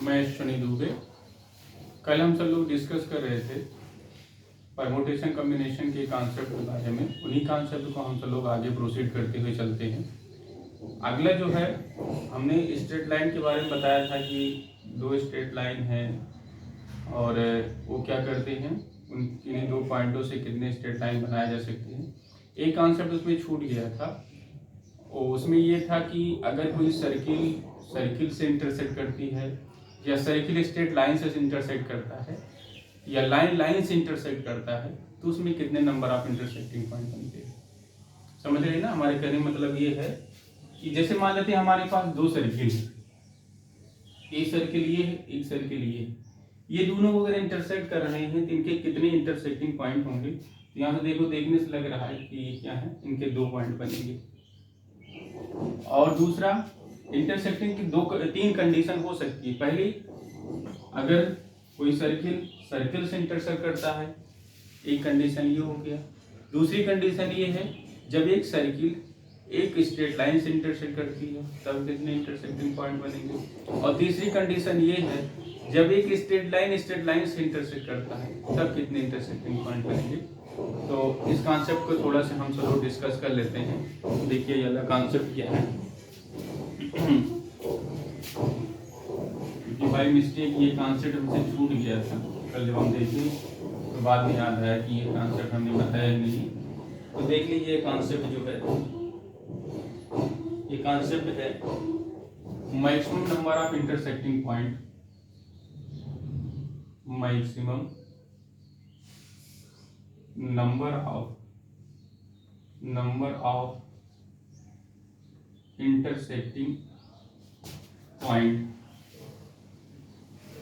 मैं शनि दुबे। कल हम सब लोग डिस्कस कर रहे थे परमुटेशन कम्बिनेशन के कॉन्सेप्ट के बारे में। उन्हीं कॉन्सेप्ट को हम सब लोग आगे प्रोसीड करते हुए चलते हैं। अगला जो है, हमने स्ट्रेट लाइन के बारे में बताया था कि दो स्ट्रेट लाइन है और वो क्या करते हैं, उन किन्हीं दो पॉइंटों से कितने स्ट्रेट लाइन बनाए जा सकते हैं। एक कॉन्सेप्ट उसमें छूट गया था, और उसमें ये था कि अगर कोई सर्किल से इंटरसेक्ट करती है, या सर्किल स्ट्रेट लाइन से इंटरसेक्ट करता है, या लाइन से इंटरसेक्ट करता है, तो उसमें कितने नंबर ऑफ इंटरसेक्टिंग पॉइंट बनते हैं। समझ रहे हैं ना। हमारे कहने का मतलब ये है कि जैसे मान लेते हैं हमारे पास दो सर्किल है, एक सर्किल ये है, एक सर्किल ये है। ये दोनों को अगर इंटरसेक्ट कर रहे हैं तो इनके कितने इंटरसेक्टिंग पॉइंट होंगे। तो यहाँ से देखने से लग रहा है कि ये क्या है, इनके दो पॉइंट बनेंगे। और दूसरा, इंटरसेक्टिंग की तीन कंडीशन हो सकती है। पहली, अगर कोई सर्किल से इंटरसेक्ट करता है, एक कंडीशन ये हो गया। दूसरी कंडीशन ये है, जब एक सर्किल एक स्ट्रेट लाइन से इंटरसेक्ट करती है तब कितने इंटरसेक्टिंग पॉइंट बनेंगे। और तीसरी कंडीशन ये है, जब एक स्ट्रेट लाइन से इंटरसेक्ट करता है तब कितने इंटरसेक्टिंग पॉइंट बनेंगे। तो इस कॉन्सेप्ट को थोड़ा सा हम सब डिस्कस कर लेते हैं। देखिए ये वाला कॉन्सेप्ट क्या है। क्योंकि बाय मिस्टेक ये कॉन्सेप्ट हमसे छूट गया था कल जब हम देखे, तो बाद में याद आया कि ये कॉन्सेप्ट हमने बताया नहीं। तो देख लीजिए कॉन्सेप्ट जो है, ये कॉन्सेप्ट है maximum number of intersecting point. Maximum number of intersecting point.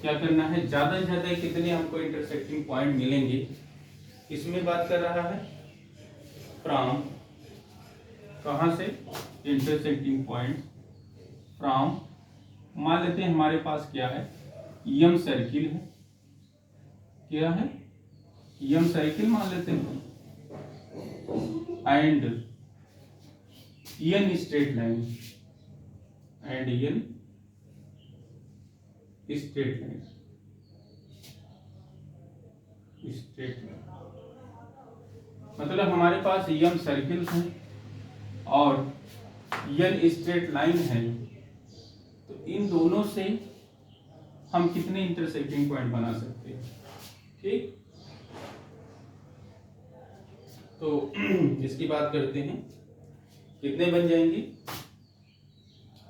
क्या करना है, ज्यादा से ज्यादा कितने हमको इंटरसेक्टिंग पॉइंट मिलेंगे, इसमें बात कर रहा है। फ्रॉम, कहां से, इंटरसेक्टिंग पॉइंट फ्रॉम। मान लेते हैं हमारे पास क्या है, यम सर्किल है। क्या है, यम सर्किल मान लेते हैं, and an straight line, and an straight line. मतलब हमारे पास यम सर्किल है और एन स्ट्रेट लाइन है, तो इन दोनों से हम कितने इंटरसेक्टिंग पॉइंट बना सकते हैं। ठीक, तो इसकी बात करते हैं, कितने बन जाएंगे।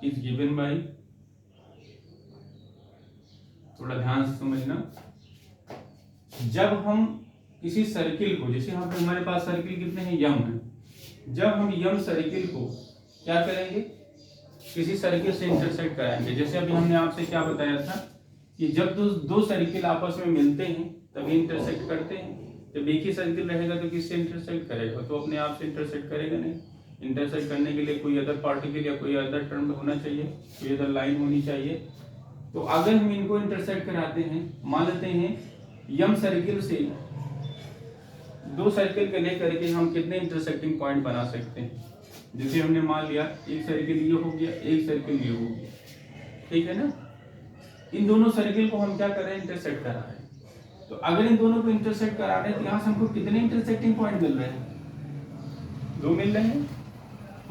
इज गिवन बाय, थोड़ा ध्यान से समझना, जब हम किसी सर्किल को, जैसे यहाँ पे हमारे पास सर्किल कितने हैं, यम है। जब हम यम सर्किल को क्या करेंगे, किसी सर्किल से इंटरसेक्ट कराएंगे। जैसे अभी हमने आपसे क्या बताया था कि जब दो सर्किल आपस में मिलते हैं तभी इंटरसेक्ट करते हैं। जब एक ही सर्किल रहेगा तो किससे इंटरसेक्ट करेगा, तो अपने आप से इंटरसेक्ट करेगा नहीं। इंटरसेक्ट करने के लिए कोई अदर पार्टिकल या कोई अदर टर्म होना चाहिए, कोई अदर लाइन होनी चाहिए। तो अगर हम इनको इंटरसेक्ट कराते हैं, मान लेते हैं यम सर्किल से दो सर्किल के लेकर के हम कितने इंटरसेक्टिंग पॉइंट बना सकते हैं। जैसे हमने मान लिया एक सर्किल ये हो गया, एक सर्किल ये हो गया, ठीक है ना। इन दोनों सर्किल को हम क्या कर रहे हैं, इंटरसेक्ट करा रहे हैं। तो अगर इन दोनों को इंटरसेक्ट करा रहे हैं तो यहाँ से हमको कितने इंटरसेक्टिंग पॉइंट मिल रहे हैं, दो मिल रहे हैं।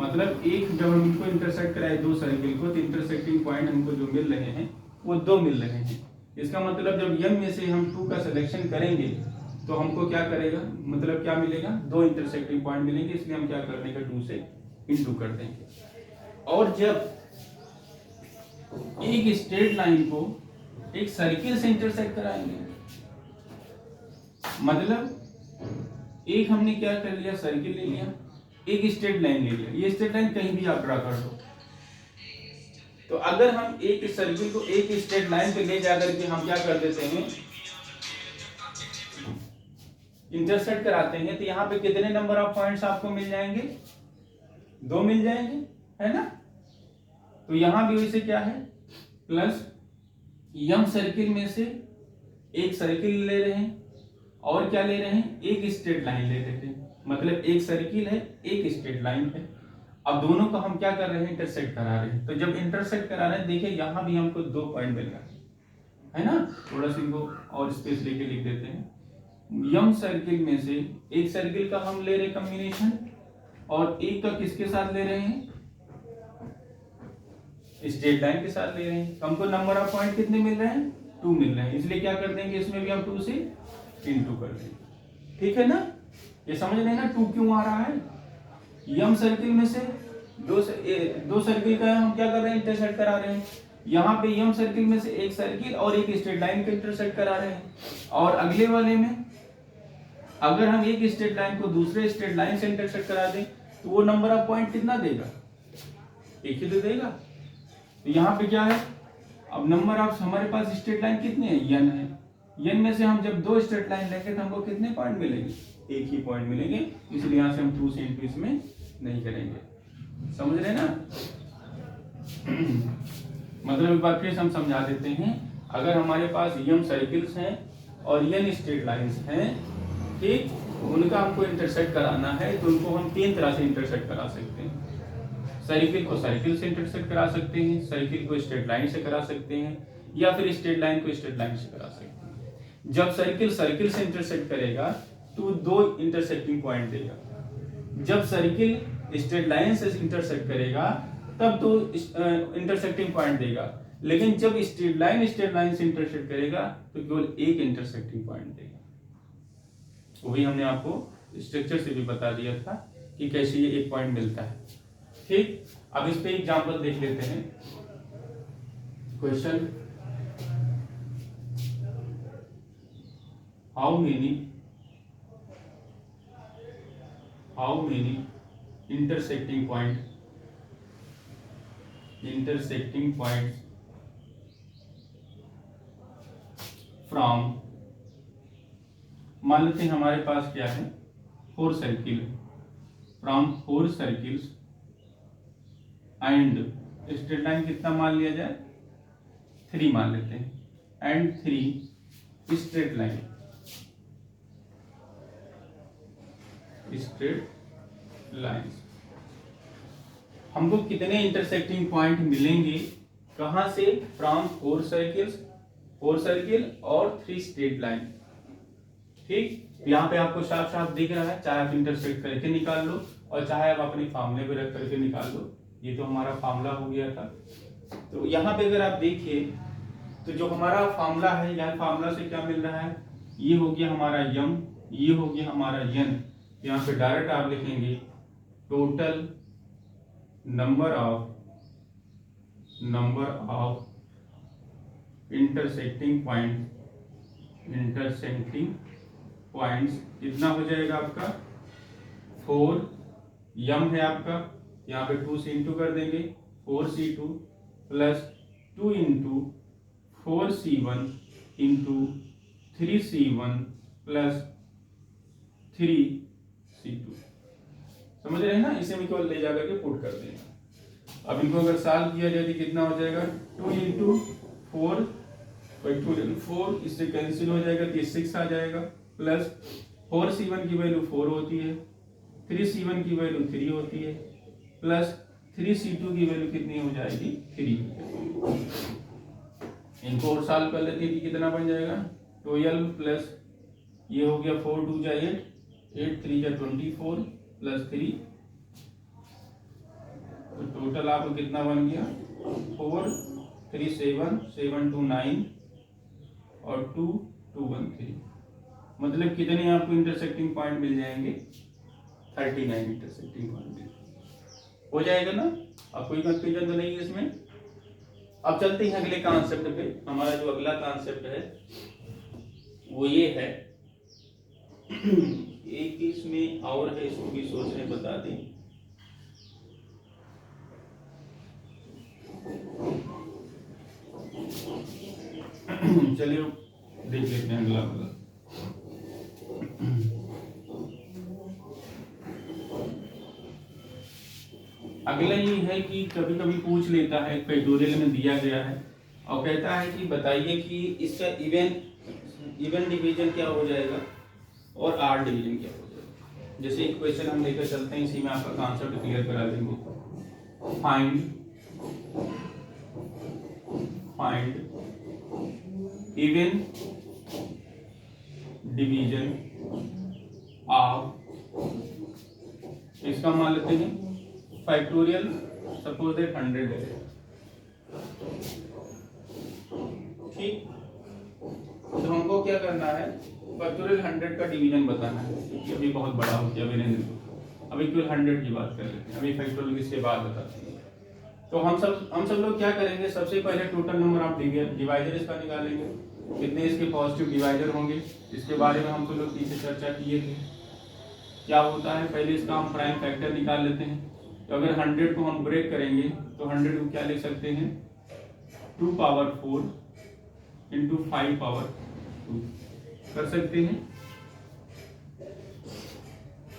मतलब एक, जब हम इनको इंटरसेक्ट कराए दो सर्किल को, तो इंटरसेक्टिंग पॉइंट हमको जो मिल रहे हैं वो दो मिल रहे हैं। इसका मतलब जब यम में से हम 2 का सिलेक्शन करेंगे तो हमको क्या करेगा, मतलब क्या मिलेगा, दो इंटरसेक्टिंग पॉइंट मिलेंगे। इसलिए हम क्या कर देंगे, 2 से इंटू कर देंगे। और जब एक स्ट्रेट लाइन को एक सर्किल से इंटरसेक्ट कराएंगे, मतलब एक हमने क्या कर लिया, सर्किल ले लिया, एक स्ट्रेट लाइन ले लिया। ये स्ट्रेट लाइन कहीं भी आप ड्रा कर दो। तो अगर हम एक सर्किल को एक स्ट्रेट लाइन पे ले जाकर के हम क्या कर देते हैं, इंटरसेक्ट कराते हैं, तो यहाँ पे कितने नंबर ऑफ पॉइंट्स आपको मिल जाएंगे, दो मिल जाएंगे, है ना। तो यहां भी वैसे क्या है, प्लस यम सर्किल में से एक सर्किल ले रहे हैं और क्या ले रहे हैं, एक स्ट्रेट लाइन ले रहे हैं। मतलब एक सर्किल है, एक स्ट्रेट लाइन है। अब दोनों को हम क्या कर रहे हैं, इंटरसेक्ट करा रहे हैं। तो जब इंटरसेक्ट करा रहे हैं, देखिए यहां भी हमको 2 पॉइंट मिल रहा है। है ना, थोड़ा सा इनको और स्पेस लेके लिख देते हैं। यम सर्किल में से एक सर्किल का हम ले रहे हैं कॉम्बिनेशन, और एक का किसके साथ ले रहे हैं, स्ट्रेट लाइन के साथ ले रहे हैं। हमको नंबर ऑफ पॉइंट कितने मिल रहे हैं, 2 मिल रहे हैं, इसलिए क्या कर देंगे, इसमें भी हम 2 से इनटू कर देंगे। ठीक है ना, ये समझ रहे हैं ना 2 क्यों आ रहा है। यम सर्किल में से दो सर्किल का हम क्या कर रहे हैं, इंटरसेक्ट करा रहे हैं। यहाँ पे यम सर्किल में से एक सर्किल और एक स्ट्रेट लाइन को इंटरसेक्ट करा रहे हैं, और अगले वाले में अगर हम एक स्ट्रेट लाइन को दूसरे स्ट्रेट लाइन से इंटरसेक्ट करा दें तो वो नंबर ऑफ पॉइंट कितना देगा, एक ही तो देगा। तो यहाँ पे क्या है, अब नंबर ऑफ हमारे पास स्ट्रेट लाइन कितने हैं, n है। n में से हम जब 2 स्ट्रेट लाइन लेंगे तो हमको कितने पॉइंट मिलेंगे, एक ही पॉइंट मिलेंगे, इसलिए यहाँ से हम 2 से इनटू इसमें नहीं करेंगे। समझ रहे ना मतलब एक बार फिर हम समझा देते हैं। अगर हमारे पास m सर्किल्स हैं और n स्ट्रेट लाइंस हैं, ठीक, उनका हमको इंटरसेक्ट कराना है तो उनको हम 3 तरह से इंटरसेक्ट करा सकते हैं। सर्किल को सर्किल से इंटरसेक्ट करा सकते हैं, सर्किल को स्ट्रेट लाइन से करा सकते हैं, या फिर स्ट्रेट लाइन को स्ट्रेट लाइन से करा सकते हैं। जब सर्किल सर्किल से इंटरसेक्ट करेगा तो 2 इंटरसेक्टिंग पॉइंट देगा। जब सर्किल स्ट्रेट लाइन से इंटरसेक्ट करेगा तब 2 इंटरसेक्टिंग पॉइंट देगा। लेकिन जब स्ट्रेट लाइन से इंटरसेक्ट करेगा तो केवल एक इंटरसेक्टिंग पॉइंट देगा। वही हमने आपको स्ट्रक्चर से भी बता दिया था कि कैसे ये एक पॉइंट मिलता है। ठीक, अब इस पे एग्जांपल देख लेते हैं। Question, how many intersecting point from, मान लेते हैं हमारे पास क्या है 4 circle, from 4 circles and straight line कितना मान लिया जाए, 3 मान लेते हैं, एंड 3 स्ट्रेट लाइंस। हमको कितने इंटरसेक्टिंग पॉइंट मिलेंगे, कहां से, फ्रॉम 4 सर्किल और 3 स्ट्रेट लाइन। ठीक, यहाँ पे आपको साफ साफ दिख रहा है, चाहे आप इंटरसेक्ट करके निकाल लो और चाहे आप अपने फार्मूले पे रख करके निकाल लो। ये तो हमारा फार्मूला हो गया था। तो यहाँ पे अगर आप देखिए तो जो हमारा फार्मूला है, यहाँ फार्मूला से क्या मिल रहा है, ये हो गया हमारा यम, ये हो गया हमारा n। यहाँ पे डायरेक्ट आप लिखेंगे total number of intersecting points कितना हो जाएगा आपका, 4 यम है आपका, यहाँ पे 2 से इंटू कर देंगे, 4c2 plus 2 into 4c1 into 3c1 plus 3c2। समझ रहे हैं ना, इसे हम केवल ले जाकर के पुट कर देंगे। अब इनको अगर सॉल्व किया जाए तो कितना हो जाएगा, 2 इंटू 4 4, इससे कैंसिल हो जाएगा तो 6 आ जाएगा, प्लस 4c1 की वैल्यू 4 होती है, 3c1 की वैल्यू 3 होती है, प्लस 3c2 की वैल्यू कितनी हो जाएगी, 3। इनको और सॉल्व कर लेते हैं कि कितना बन जाएगा, 12 प्लस ये हो गया 4 2 जा 8, 8 3 जा 24 प्लस 3, तो टोटल आपको कितना बन गया, 4 3 7 7 2 9 और 2 2 1 3। मतलब कितने आपको इंटरसेक्टिंग पॉइंट मिल जाएंगे, 39 इंटरसेक्टिंग पॉइंट हो जाएगा ना। अब कोई कंफ्यूजन तो नहीं है इसमें। अब चलते हैं अगले कॉन्सेप्ट पे। हमारा जो अगला कॉन्सेप्ट है वो ये है एक इसमें और है, इसको भी सोचने बता दें। चलिए देख लेते हैं अगला वाला। अगला ये है कि कभी कभी पूछ लेता है, ट्यूटोरियल में दिया गया है और कहता है कि बताइए कि इसका इवन डिवीजन क्या हो जाएगा और आड डिवीजन क्या हो जाएगा। जैसे एक क्वेश्चन हम लेकर चलते हैं, इसी में आपका कॉन्सेप्ट क्लियर करा देंगे। फाइंड इवन डिवीजन ऑफ, इसका मान लेते हैं फैक्टोरियल, सपोज दैट 100 है, ठीक। तो हमको क्या करना है, फैक्टोरियल 100 का डिवीजन बताना है, क्योंकि अभी बहुत बड़ा हो गया वीरेंद्र को। अभी केवल 100 की बात कर लेते हैं, अभी फैक्टोरियल इसके बाद बताते हैं। तो हम सब लोग क्या करेंगे, सबसे पहले टोटल नंबर ऑफ डिवाइजर इसका निकालेंगे, कितने इसके पॉजिटिव डिवाइजर होंगे, इसके बारे में हम सब लोग पीछे चर्चा किए थे। क्या होता है, पहले इसका हम प्राइम फैक्टर निकाल लेते हैं। तो अगर 100 को हम ब्रेक करेंगे तो 100 को क्या लिख सकते हैं, 2 पावर 4 इंटू 5 पावर 2 कर सकते हैं,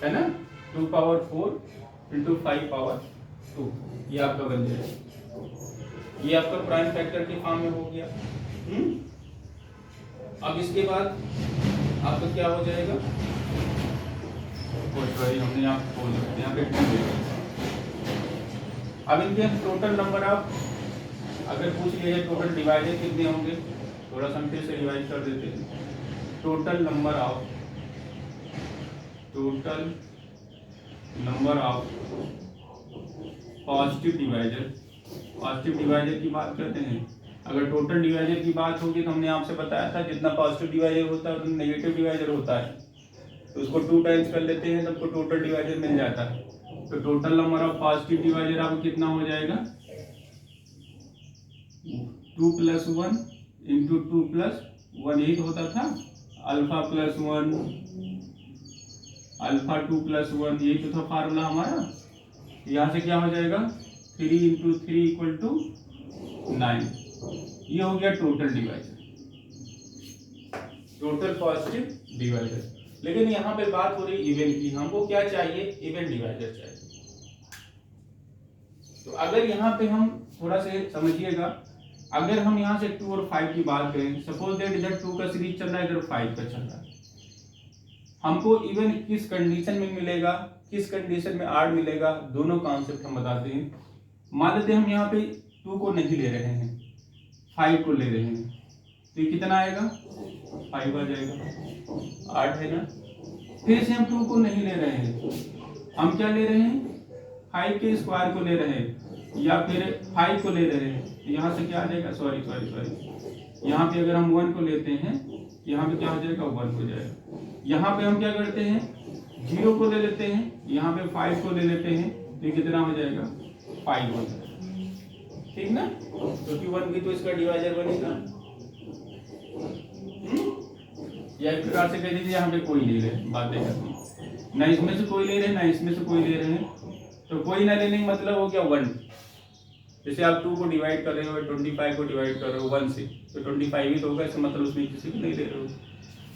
है ना। 2 पावर 4 इंटू 5 पावर 2 ये आपका बन जाएगा, ये आपका प्राइम फैक्टर के फॉर्म में हो गया। अब इसके बाद आपका क्या हो जाएगा, हमने यहाँ पे अब इनके टोटल नंबर ऑफ, अगर पूछ लिया जाए टोटल डिवाइडेड कितने होंगे, थोड़ा सा हम फिर से रिवाइज कर देते हैं। Total number of positive divisor की बात करते हैं। अगर टोटल डिवाइजर की बात होगी तो हमने आपसे बताया था जितना पॉजिटिव डिवाइजर होता है उतना नेगेटिव डिवाइजर होता है, तो उसको 2 टाइम्स कर लेते हैं, तब टोटल डिवाइजर मिल जाता है। तो total number of positive divisor आपको कितना हो जाएगा, 2 + 1 इंटू 2 + 1, यही तो होता था, अल्फा + 1 अल्फा 2 + 1, यही तो था फार्मूला हमारा। यहाँ से क्या हो जाएगा, 3 इंटू 3 = 9, ये हो गया total divisor, total positive divisor. लेकिन यहाँ पे बात हो रही इवन की, हमको क्या चाहिए, इवन डिवाइजर चाहिए। तो अगर यहाँ पे हम थोड़ा से समझिएगा, अगर हम यहाँ से 2 और 5 की बात करें, सपोज दैट इधर 2 का सीरीज चल रहा है, इधर 5 का चल रहा है, हमको इवन किस कंडीशन में मिलेगा, किस कंडीशन में आड मिलेगा, दोनों कॉन्सेप्ट हम बताते हैं। मान लेते हैं हम यहाँ पे 2 को नहीं ले रहे हैं, 5 को ले रहे हैं, तो ये कितना आएगा, 5 आ जाएगा, 8 है ना। फिर से हम 2 को नहीं ले रहे हैं, हम क्या ले रहे हैं, 5 के स्क्वायर को ले रहे हैं, या फिर 5 को ले रहे हैं, तो यहाँ से क्या आ जाएगा, सॉरी यहाँ पे अगर हम 1 को लेते हैं, यहाँ पे क्या हो जाएगा, 1 हो जाएगा। यहाँ पे हम क्या करते हैं, 0 को ले लेते हैं, यहाँ पे 5 को ले लेते हैं, तो ये कितना हो जाएगा, 5 हो जाएगा, ठीक ना। क्योंकि 1 भी तो इसका डिवाइजर बनेगा। या एक प्रकार से कह दीजिए यहाँ पे कोई ले रहे, बातें करनी, ना इसमें से कोई ले रहे, ना इसमें से कोई ले रहे हैं, तो कोई ना लेने का मतलब हो गया 1। जैसे आप 2 को डिवाइड कर रहे हो, 25 को डिवाइड कर रहे हो 1 से, तो 25 ही तो होगा, इसका मतलब उसमें किसी को नहीं ले रहे हो,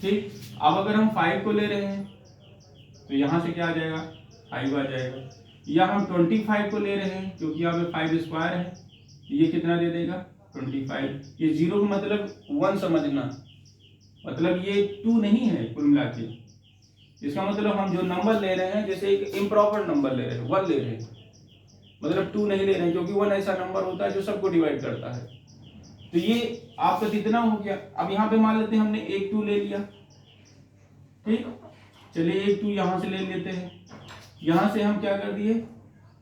ठीक। अब अगर हम 5 को ले रहे हैं, तो यहाँ से क्या आ जाएगा, 5 आ जाएगा। या हम 25 को ले रहे हैं, क्योंकि यहाँ पे 5 स्क्वायर है, ये कितना दे देगा, 25। ये 0 का मतलब 1 समझना, मतलब ये 2 नहीं है कुल मिला के। इसका मतलब हम जो नंबर ले रहे हैं, जैसे एक इम्प्रॉपर नंबर ले रहे हैं, 1 ले रहे हैं, मतलब 2 नहीं ले रहे हैं, क्योंकि 1 ऐसा नंबर होता है जो सबको डिवाइड करता है। तो ये आपका कितना हो गया। अब यहाँ पे मान लेते हैं हमने एक 2 ले लिया, ठीक, चलिए एक 2 यहाँ से ले लेते हैं। यहाँ से हम क्या कर दिए,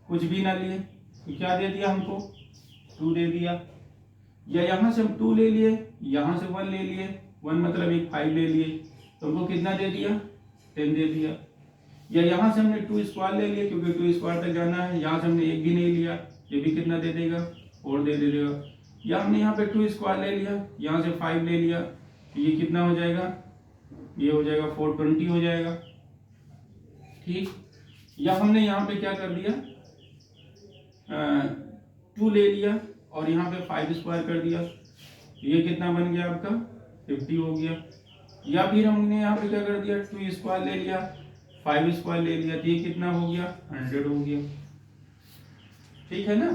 कुछ भी ना लिए, तो क्या दे दिया हमको, 2 दे दिया। या यहाँ से हम 2 ले लिए, यहाँ से 1 ले लिए, 1 मतलब एक 5 ले लिए, तो हमको कितना दे दिया, 10 दे दिया। या यहाँ से हमने 2 स्क्वायर ले लिया, क्योंकि 2 स्क्वायर तक जाना है, यहाँ से हमने एक भी नहीं लिया, ये भी कितना दे देगा, 4 दे देगा। या हमने यहाँ पे 2 स्क्वायर ले लिया, यहाँ से 5 ले लिया, तो ये कितना हो जाएगा, ये हो जाएगा 420 हो जाएगा, ठीक। या हमने यहाँ पे क्या कर दिया, 2 ले लिया और यहाँ पे 5 स्क्वायर कर दिया, ये कितना बन गया आपका, 50 हो गया। या फिर हमने यहाँ पे क्या कर दिया, 2 स्क्वायर ले लिया, 5 स्क्वायर ले लिया, तो ये कितना हो गया, 100 हो गया, ठीक है ना,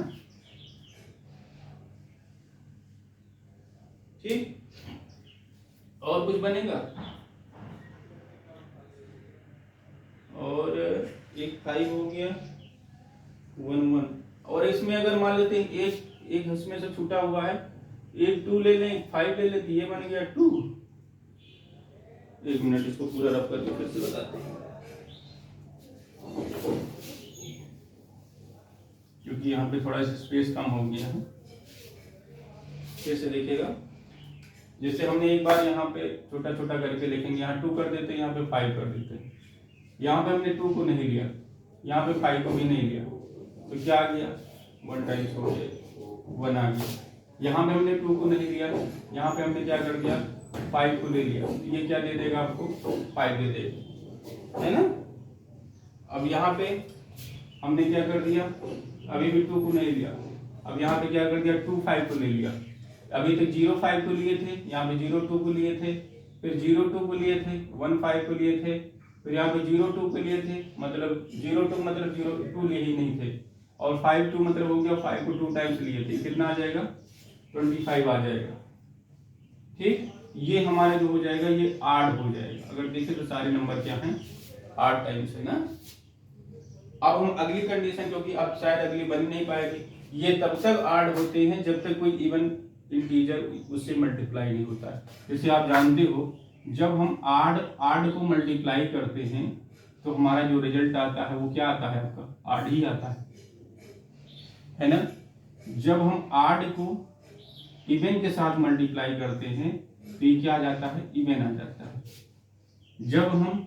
ठीक। और कुछ बनेगा, और एक 5 हो गया, 1 1। और इसमें अगर मान लेते हैं एक इसमें से छूटा हुआ है, एक 2 ले लें, 5 ले लें, तो ये बन गया 2। एक मिनट, इसको पूरा रफ करके फिर से बताते हैं, क्योंकि यहाँ पे थोड़ा सा स्पेस कम हो गया है। कैसे देखिएगा, जैसे हमने एक बार यहाँ पे छोटा छोटा करके लिखेंगे, यहाँ 2 कर देते हैं, यहाँ पे 5 कर देते हैं। यहाँ पे हमने 2 को नहीं लिया, यहाँ पे 5 को भी नहीं लिया, तो क्या आ गया 1 टाइम्स हो गया 1 आ गया। यहाँ पे हमने 2 को नहीं लिया, यहाँ पे हमने क्या कर दिया 5 को ले लिया, तो ये क्या दे देगा आपको 5 दे देगा, है ना। अब यहाँ पे हमने क्या कर दिया, अभी भी 2 को नहीं लिया, अब यहाँ पे क्या कर दिया 2 5 को ले लिया। अभी तक 0 5 को लिए थे, यहाँ पे 0 2 को लिए थे, फिर 0 2 को लिए थे, 1 5 को लिए थे, फिर यहाँ पे 0 2 को लिए थे, मतलब 0 2 मतलब 0 2 लिए ही नहीं थे, और 5 2 मतलब हो गया 5 को 2 टाइम्स लिए थे, कितना आ जाएगा 25 आ जाएगा। ठीक, ये हमारे जो हो जाएगा ये 8 हो जाएगा। अगर देखें तो सारे नंबर क्या हैं 8 टाइम्स है ना। अब हम अगली कंडीशन, क्योंकि अब शायद अगली बन नहीं पाएगी, ये तब तक 8 होते हैं जब तक कोई इवन इंटीजर उससे मल्टीप्लाई नहीं होता है। जैसे आप जानते हो जब हम 8 को मल्टीप्लाई करते हैं तो हमारा जो रिजल्ट आता है वो क्या आता है, आपका 8 ही आता है ना। जब हम 8 को इवन के साथ मल्टीप्लाई करते हैं तो ये क्या आ जाता है, इवन आ जाता है। जब हम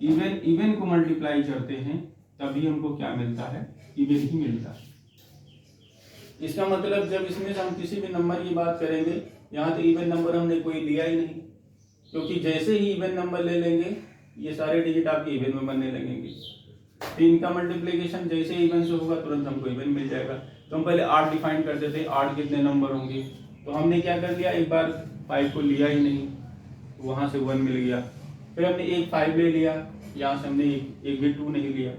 इवन को मल्टीप्लाई करते हैं तभी हमको क्या मिलता है, इवन ही मिलता है। इसका मतलब जब इसमें से हम किसी भी नंबर की बात करेंगे, यहाँ तो इवन नंबर हमने कोई लिया ही नहीं, क्योंकि जैसे ही इवन नंबर ले लेंगे ये सारे डिजिट आपके इवन में बनने लगेंगे। तो इनका मल्टीप्लिकेशन जैसे इवन से होगा तुरंत हमको इवन मिल जाएगा। तो हम पहले 8 डिफाइन करते थे, 8 कितने नंबर होंगे, तो हमने क्या कर लिया, एक बार 5 को लिया ही नहीं, वहाँ से 1 मिल गया। फिर हमने एक 5 ले लिया, यहाँ से हमने एक भी 2 नहीं लिया,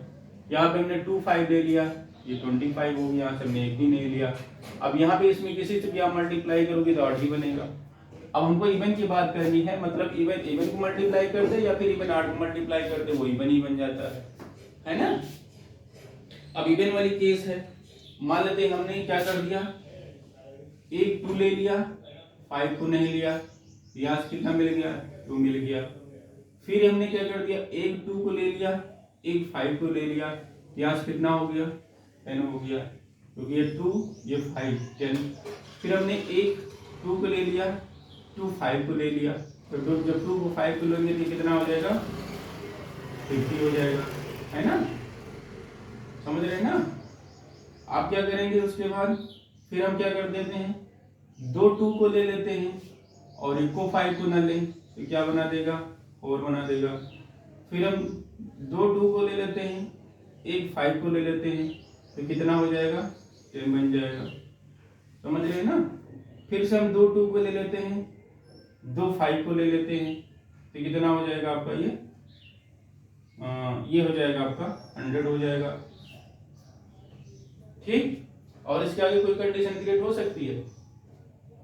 यहाँ पे हमने 2 5 ले लिया, ये 25 हो गया, यहाँ से हमने एक भी नहीं लिया। अब यहाँ पे इसमें किसी से भी आप मल्टीप्लाई करोगे तो 8 ही बनेगा। अब हमको इवन की बात करनी है, मतलब इवन को मल्टीप्लाई करते या फिर इवन 8 को मल्टीप्लाई करते, वो इवन ही बन जाता है ना। अब इवन वाली केस है, मान लेते हैं हमने क्या कर दिया, एक 2 ले लिया, 5 को नहीं लिया, यहाँ से कितना मिल गया 2 मिल गया। फिर हमने क्या कर दिया, एक 2 को ले लिया, एक 5 को ले लिया, यहाँ से कितना हो गया 10 हो गया, क्योंकि ये 2 ये 5 10। फिर हमने एक 2 को ले लिया, 2 5 को ले लिया, तो जब 2 को 5 को लेंगे तो कितना हो जाएगा 50 हो जाएगा, है ना। समझ रहे हैं ना। आप क्या करेंगे उसके बाद, फिर हम क्या कर देते हैं, 2 2 को ले लेते हैं और एक को 5 को न लें तो क्या बना देगा 4 बना देगा। फिर हम 2 2 को ले लेते हैं, एक 5 को ले लेते हैं तो कितना हो जाएगा 10 बन जाएगा। समझ रहे हैं ना। फिर से हम 2 2 को ले लेते हैं, 2 5 को ले लेते हैं तो कितना हो जाएगा आपका ये हो जाएगा आपका 100 हो जाएगा। ठीक, और इसके आगे कोई कंडीशन क्रिएट हो सकती है,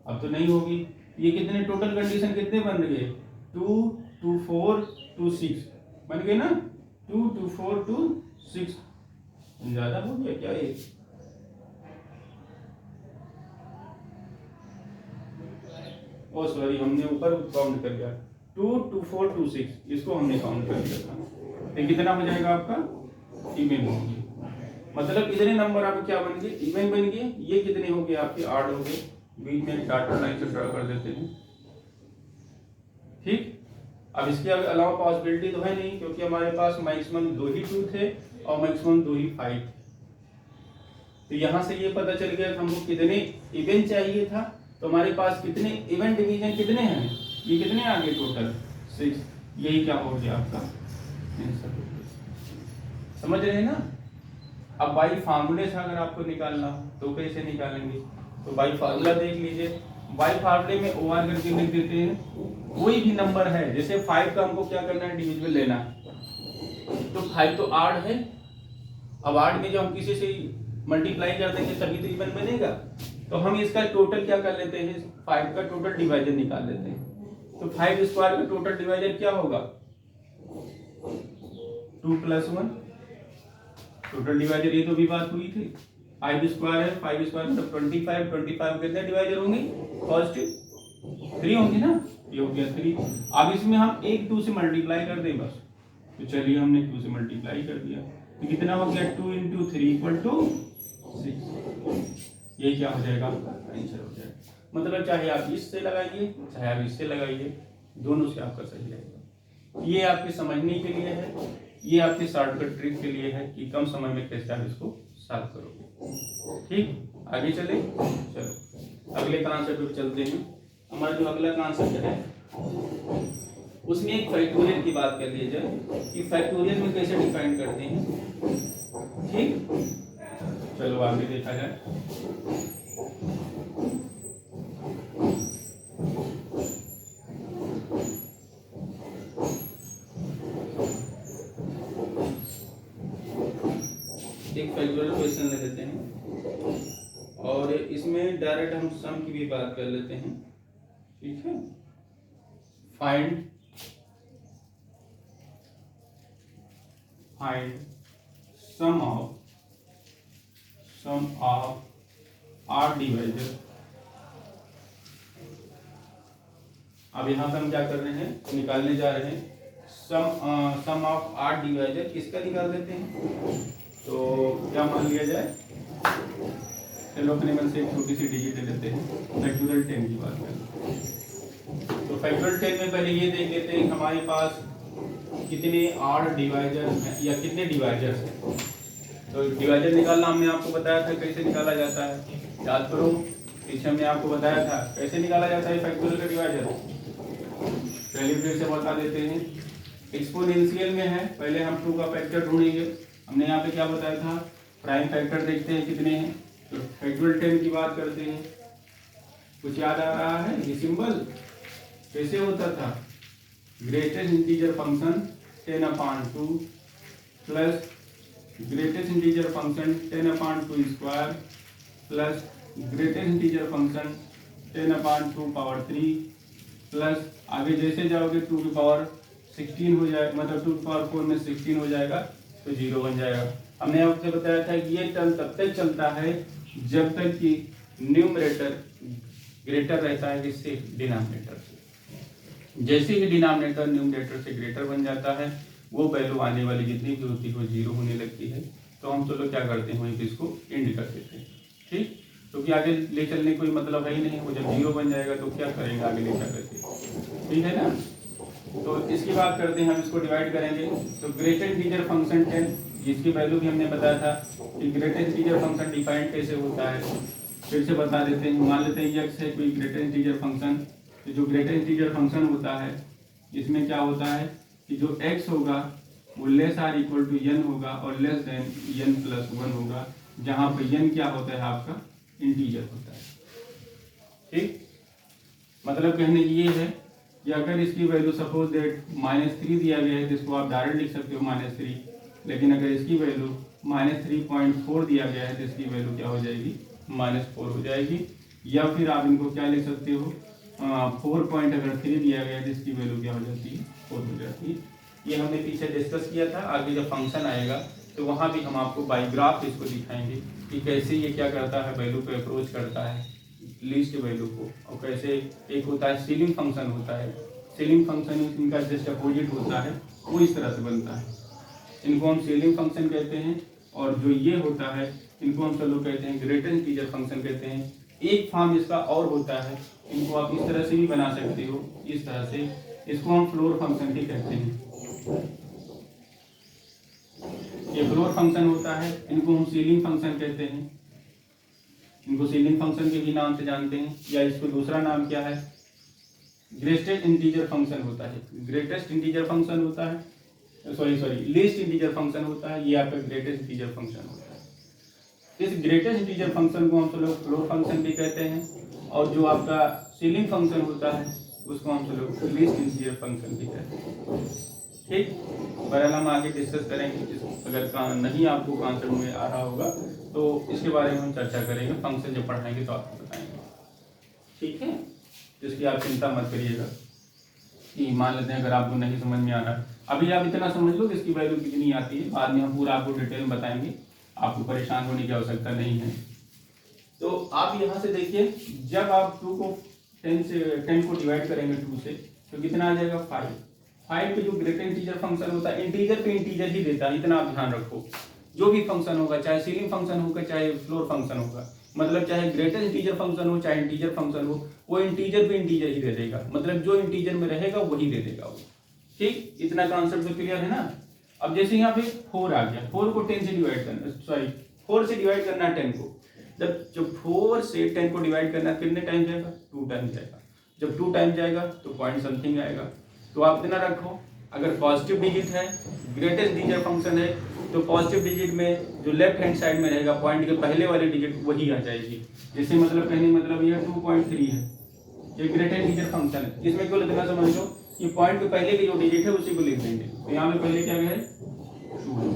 अब तो नहीं होगी। ये कितने टोटल कंडीशन कितने बन गए 2 2 4 2 6 बन गए ना, 2 2 4 2 6, ज्यादा हो गया क्या ये। ओ सॉरी, हमने ऊपर काउंट कर लिया, 2 2 4 2 6 इसको हमने काउंट कर लिया था। तो कितना हो जाएगा आपका इवन हो गया, मतलब इतने नंबर आपके क्या बन गए इवन बन गए। ये कितने हो गए आपके 8 हो गए। बीच में डॉटेड लाइन से ड्रा कर देते हैं। ठीक, अब इसके अलावा पॉसिबिलिटी तो है नहीं, क्योंकि हमारे पास मैक्सिमम 2 ही 2 थे और मैक्सिमम 2 ही 5 थे। तो यहाँ से ये पता चल गया हमको कितने इवन चाहिए था, तो हमारे पास कितने इवन डिवीजन कितने हैं, ये कितने आ गए टोटल 6। यही क्या हो गया आपका आंसर। समझ रहे हैं ना। अब बाई फार्मूले से अगर आपको निकालना हो तो कैसे निकालेंगे, तो बाई फार्मूला देख लीजिए। बाई फार्मूले में OR करके लिख देते हैं, कोई भी नंबर है, जैसे 5 का हमको क्या करना है डिविजिबल लेना है, तो 5 तो 8 है। अब 8 में जब हम किसी से मल्टीप्लाई कर देंगे तभी तो इवन बनेगा। तो हम इसका टोटल क्या कर लेते हैं, 5 का टोटल डिवाइजर निकाल लेते हैं। तो 5 स्क्वायर का टोटल डिवाइजर क्या होगा 2 + 1 टोटल डिवाइजर, ये तो भी बात हुई थी। 5 स्क्वायर है, 5 स्क्वायर मतलब 25, 25 कितने डिवाइजर होंगे, पॉजिटिव 3 होंगे ना, ये हो गया 3। अब इसमें हम 1 2 से मल्टीप्लाई कर दें बस, तो चलिए हमने 2 से मल्टीप्लाई कर दिया, तो कितना हो गया 2 × 3 = 6। ये क्या हो जाएगा, आपका आंसर हो जाएगा। मतलब चाहे आप इससे लगाइए चाहे आप इससे लगाइए, दोनों से आपका सही रहेगा। ये आपके समझने के लिए है, ये आपके शॉर्टकट ट्रिक के लिए है कि कम समय में कैसे आप इसको सॉल्व करोगे। ठीक, आगे चले, चलो अगले कॉन्सेप्ट पे चलते हैं। हमारा जो अगला कॉन्सेप्ट है उसमें एक फैक्टोरियल की बात कर ली जाए कि फैक्टोरियल में कैसे डिफाइन करते हैं। ठीक, चलो आगे देखा जाए। एक फैक्टोरियल क्वेश्चन ले लेते हैं और इसमें डायरेक्ट हम सम की भी बात कर लेते हैं। ठीक है, find sum of our divisor. अब यहाँ पे हम क्या कर रहे हैं, निकालने जा रहे हैं सम ऑफ आर डिवाइजर। किसका निकाल देते हैं, तो क्या मान लिया जाए, चलो अपने मन से एक छोटी सी डिजिट ले लेते हैं, फैक्टोरियल 10 की बात करें। तो फैक्टोरियल 10 में पहले ये देख लेते हैं हमारे पास कितने आर डिवाइजर हैं या कितने डिवाइजर्स हैं। तो डिवाइजर निकालना हमने आपको बताया था कैसे निकाला जाता है, याद करो, पीछे हमने आपको बताया था कैसे निकाला जाता है फैक्टोरियल का डिवाइजर। पहले फिर से बता देते हैं, एक्सपोनेंशियल में है, पहले हम 2 का फैक्टर ढूंढेंगे। हमने यहाँ पे क्या बताया था, प्राइम फैक्टर देखते हैं कितने हैं, तो फैक्टोरियल 10 की बात करते हैं। कुछ याद आ रहा है, ये सिंबल कैसे होता था, greatest integer function 10/2 plus greatest integer function 10/2 square plus greatest integer function 10/2 power 3 plus आगे जैसे जाओगे 2 की पावर 16 हो जाए, मतलब 2 की पावर 4 में 16 हो जाएगा तो 0 बन जाएगा। हमने आपसे बताया था कि ये टर्म तब तक चलता है जब तक कि न्यूमरेटर ग्रेटर रहता है किससे, डिनोमिनेटर से। जैसे ही डिनोमिनेटर न्यूमरेटर से ग्रेटर बन जाता है, वो वैल्यू आने वाली जितनी भी होती है वो 0 होने लगती है। तो हम चलो क्या करते हैं, वहीं पे इसको एंड कर देते हैं। ठीक, क्योंकि आगे ले चलने कोई मतलब है ही नहीं, वो जब 0 बन जाएगा तो क्या करेंगे आगे ले चल करके, ठीक है ना। तो इसकी बात करते हैं, हम इसको डिवाइड करेंगे। तो ग्रेटेस्ट इंटीजर फंक्शन 10, जिसकी वैल्यू भी हमने बताया था कि ग्रेटेस्ट इंटीजर फंक्शन डिफाइन कैसे होता है, फिर से बता देते हैं। मान लेते हैं x है कोई ग्रेटेस्ट इंटीजर फंक्शन, तो जो ग्रेटेस्ट इंटीजर फंक्शन होता है इसमें क्या होता है कि जो x होगा वो less or equal to n होगा और लेस देन n प्लस 1 होगा, जहाँ पर n क्या होता है आपका इंटीजर होता है। ठीक, मतलब कहने की ये है कि अगर इसकी वैल्यू सपोज दैट -3 दिया गया है तो इसको आप डायरेक्ट लिख सकते हो -3, लेकिन अगर इसकी वैल्यू -3.4 दिया गया है तो इसकी वैल्यू क्या हो जाएगी, -4 हो जाएगी। या फिर आप इनको क्या लिख सकते हो, 4.3 दिया गया है तो इसकी वैल्यू क्या हो जाती है, 4 हो जाती है। ये हमने पीछे डिस्कस किया था। आगे जब फंक्शन आएगा तो वहाँ भी हम आपको बाई ग्राफ इसको दिखाएंगे कि कैसे ये क्या करता है, वैल्यू पे अप्रोच करता है लीस्ट वैल्यू को, और कैसे एक होता है सीलिंग फंक्शन होता है, सीलिंग फंक्शन इनका जस्ट अपोजिट होता है, वो इस तरह से बनता है। इनको हम सीलिंग फंक्शन कहते हैं, और जो ये होता है इनको हम चलो कहते हैं ग्रेटेस्ट इंटीजर फंक्शन कहते हैं। एक फॉर्म इसका और होता है, इनको आप इस तरह से भी बना सकते हो, इस तरह से, इसको हम फ्लोर फंक्शन भी कहते हैं। ये फ्लोर फंक्शन होता है, इनको हम सीलिंग फंक्शन कहते हैं, इनको सीलिंग फंक्शन के भी नाम से जानते हैं, या इसको दूसरा नाम क्या है, ग्रेटेस्ट इंटीजर फंक्शन होता है। ग्रेटेस्ट इंटीजर फंक्शन होता है, सॉरी लीस्ट इंटीजर फंक्शन होता है, ये आपका ग्रेटेस्ट इंटीजर फंक्शन होता है। इस ग्रेटेस्ट इंटीजर फंक्शन को हम लोग फ्लोर फंक्शन भी कहते हैं, और जो आपका सीलिंग फंक्शन होता है उसको हम लोग लीस्ट इंटीजर फंक्शन भी कहते हैं। ठीक, बहरहाल हम आगे डिस्कस करेंगे, अगर नहीं आपको कॉन्सेप्ट में आ रहा होगा तो इसके बारे में हम चर्चा करेंगे, फंक्शन जब पढ़ाएंगे तो आपको बताएंगे। ठीक है, इसकी आप चिंता मत करिएगा कि मान लेते हैं अगर आपको नहीं समझ में आ रहा, अभी आप इतना समझ लो कि इसकी वैल्यू कितनी आती है, बाद में हम पूरा आपको डिटेल में बताएंगे आपको परेशान होने की आवश्यकता नहीं है। तो आप यहाँ से देखिए, जब आप 2 को 10 को डिवाइड करेंगे 2 से, तो कितना आ जाएगा 5। 5 पे जो ग्रेटर इंटीजर फंक्शन होता है, इंटीजर पे इंटीजर ही देता है, इतना आप ध्यान रखो। जो भी फंक्शन होगा, चाहे सीलिंग फंक्शन होगा चाहे फ्लोर फंक्शन होगा, मतलब चाहे ग्रेटर इंटीजर फंक्शन हो चाहे इंटीजर फंक्शन हो, वो इंटीजर पे इंटीजर ही दे देगा, मतलब जो इंटीजर में रहेगा वही दे देगा वो। ठीक, इतना कॉन्सेप्ट तो क्लियर है ना। अब जैसे यहाँ पे 4 आ गया, 4 को 10 से डिवाइड करना, सॉरी 4 से डिवाइड करना है 10 को। जब 4 से 10 को डिवाइड करना कितने टाइम जाएगा, 2 टाइम जाएगा। जब 2 टाइम जाएगा तो पॉइंट समथिंग आएगा। तो आप इतना रखो, अगर पॉजिटिव डिजिट है, ग्रेटेस्ट इंटीजर फंक्शन है, तो पॉजिटिव डिजिट में जो लेफ्ट हैंड साइड में रहेगा पॉइंट के पहले वाली डिजिट वही आ जाएगी। जैसे मतलब कहने मतलब यह 2.3 है, ये ग्रेटर इंटीजर फंक्शन है। इसमें क्यों लिखना समझ लो, ये पॉइंट के पहले की जो डिजिट है उसी को लिख देंगे। तो यहाँ पे पहले क्या है 2।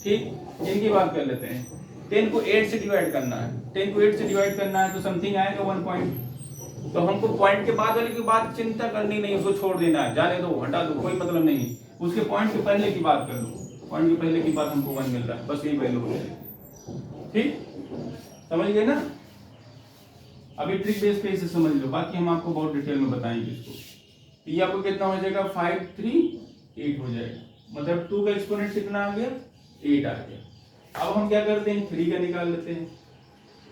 ठीक, इनकी बात कर लेते हैं। 10 को 8 से डिवाइड करना है, 10 को 8 से डिवाइड करना है तो समथिंग आएगा 1 पॉइंट। तो हमको पॉइंट के बाद वाले की बात चिंता करनी नहीं, उसको छोड़ देना है, जाने दो, हटा दो, कोई मतलब नहीं। उसके पॉइंट के पहले की बात कर लो, पॉइंट के पहले की बात हमको 1 मिल रहा है, बस यही वैल्यू हो जाएगी। ठीक, समझ गए ना। अभी ट्रिक बेस पे इसे समझ लो, बाकी हम आपको बहुत डिटेल में बताएंगे इसको। ये आपको कितना हो जाएगा 5 3 8 हो जाएगा, मतलब 2 का एक्सपोनेंट कितना आ गया 8 आ गया। अब हम क्या करते हैं 3 का निकाल लेते हैं,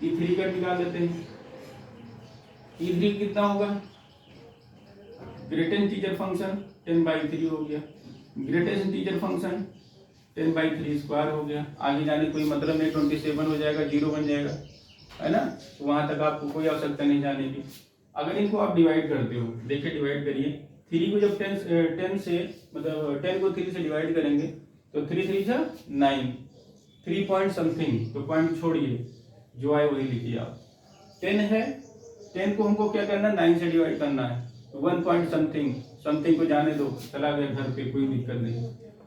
ये 3 का निकाल लेते हैं। E3 कितना होगा, ग्रेटेस्ट इंटीजर फंक्शन 10/3 हो गया, ग्रेटेस्ट इंटीजर फंक्शन 10/3 स्क्वायर हो गया। आगे जाने कोई मतलब नहीं, 27 हो जाएगा, 0 बन जाएगा, है ना। तो वहां तक आपको कोई आवश्यकता नहीं जाने की। अगर इनको आप डिवाइड करते हो, देखिए डिवाइड करिए, 3 को जब 10 से मतलब 10 को 3 से डिवाइड करेंगे तो 3 3 जा 9, 3 पॉइंट समथिंग, तो पॉइंट छोड़िए, जो आए वही लिखिए आप। 10 है, 10 को हमको क्या करना है 9 से डिवाइड करना है, तो 1 पॉइंट समथिंग, समथिंग को जाने दो, चला गया घर पे, कोई दिक्कत नहीं।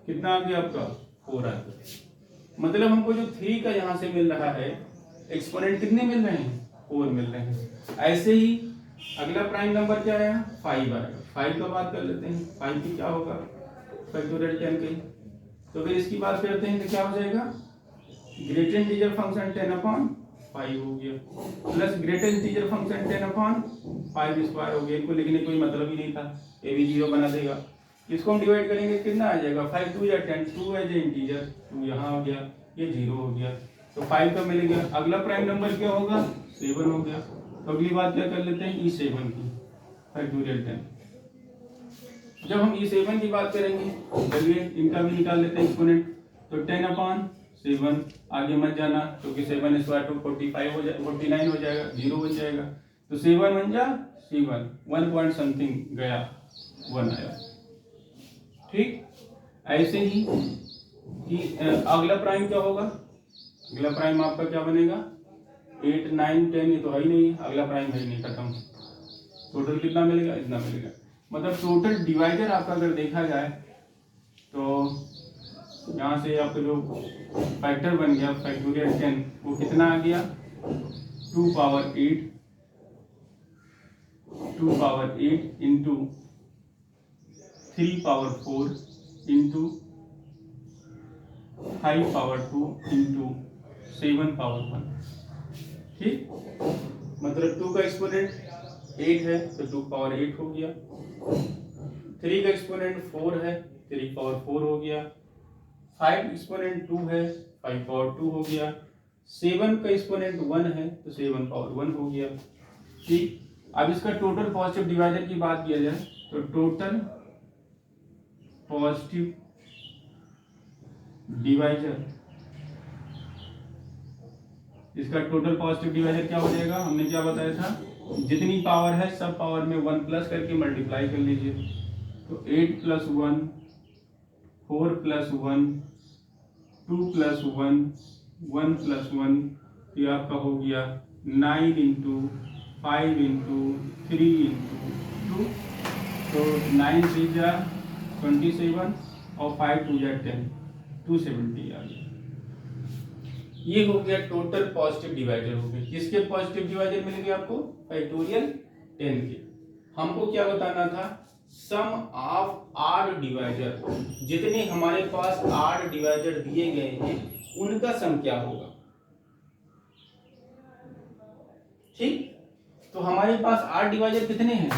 कितना आ गया आपका 4 आ गया। मतलब हमको जो 3 का यहाँ से मिल रहा है, एक्सपोनेंट कितने मिल रहे हैं 4 मिल रहे हैं। ऐसे ही अगला प्राइम नंबर क्या आया 5 आएगा। 5 का बात कर लेते हैं, 5 की क्या होगा फैक्टोरियल 10 की। तो फिर इसकी बात करते हैं तो क्या हो जाएगा, ग्रेटर इंटीजर फंक्शन 10/5 हो गया, plus greater integer function 10/5 square हो गया। इनको लिखने कोई मतलब ही नहीं था, ये भी 0 बना देगा। इसको हम डिवाइड करेंगे कितना आ जाएगा 5 2 या 10, 2 एज ए इंटीजर, 2 यहाँ हो गया, ये 0 हो गया, तो 5 का मिल गया। अगला प्राइम नंबर क्या होगा 7 हो गया। तो अगली बात क्या कर लेते हैं E7 की, फैक्टोरियल 10। जब हम E7 की बात करेंगे, चलिए इनका भी निकाल लेते हैं एक्सपोनेंट। तो 10/7, आगे मत जाना क्योंकि 7 स्क्वायर टू 45 हो जाए 49 हो जाएगा, 0 बन जाएगा। तो 7 बन जा 7, 1 पॉइंट समथिंग गया, 1 आया। ठीक, ऐसे ही अगला प्राइम क्या होगा, अगला प्राइम आपका क्या बनेगा 8 9 10, ये तो है ही नहीं, अगला प्राइम है ही नहीं, खत्म। टोटल कितना मिलेगा, इतना मिलेगा। मतलब टोटल डिवाइजर आपका अगर देखा जाए तो यहाँ से आपका जो फैक्टर बन गया फैक्टोरियल 10, वो कितना आ गया 2 power 8 into 3 power 4 into 5 power 2 into 7 power 1। ठीक, मतलब 2 का एक्सपोनेंट 8 है तो 2 पावर 8 हो गया, 3 का एक्सपोनेंट 4 है 3 पावर 4 हो गया, 5 एक्सपोनेंट 2 है 5 पावर 2 हो गया, 7 का एक्सपोनेंट 1 है तो 7 पावर 1 हो गया। ठीक, अब इसका टोटल पॉजिटिव डिवाइजर की बात किया जाए तो टोटल पॉजिटिव डिवाइजर, इसका टोटल पॉजिटिव डिवाइजर क्या हो जाएगा, हमने क्या बताया था, जितनी पावर है सब पावर में 1 प्लस करके मल्टीप्लाई कर लीजिए। तो 8 + 1, 4 + 1, 2 + 1, 1 + 1, ये आपका हो गया 9 × 5 × 3 × 2, तो 9 3 जा 27 और 5 2 जा 10, 270 आ गया। ये हो गया टोटल पॉजिटिव डिवाइजर हो गए। किसके पॉजिटिव डिवाइजर मिल गए आपको फैक्टोरियल 10 के। हमको क्या बताना था, सम ऑफ ऑड डिवाइजर, जितने हमारे पास ऑड डिवाइजर दिए गए हैं उनका सम क्या होगा। ठीक, तो हमारे पास 8 डिवाइजर कितने हैं,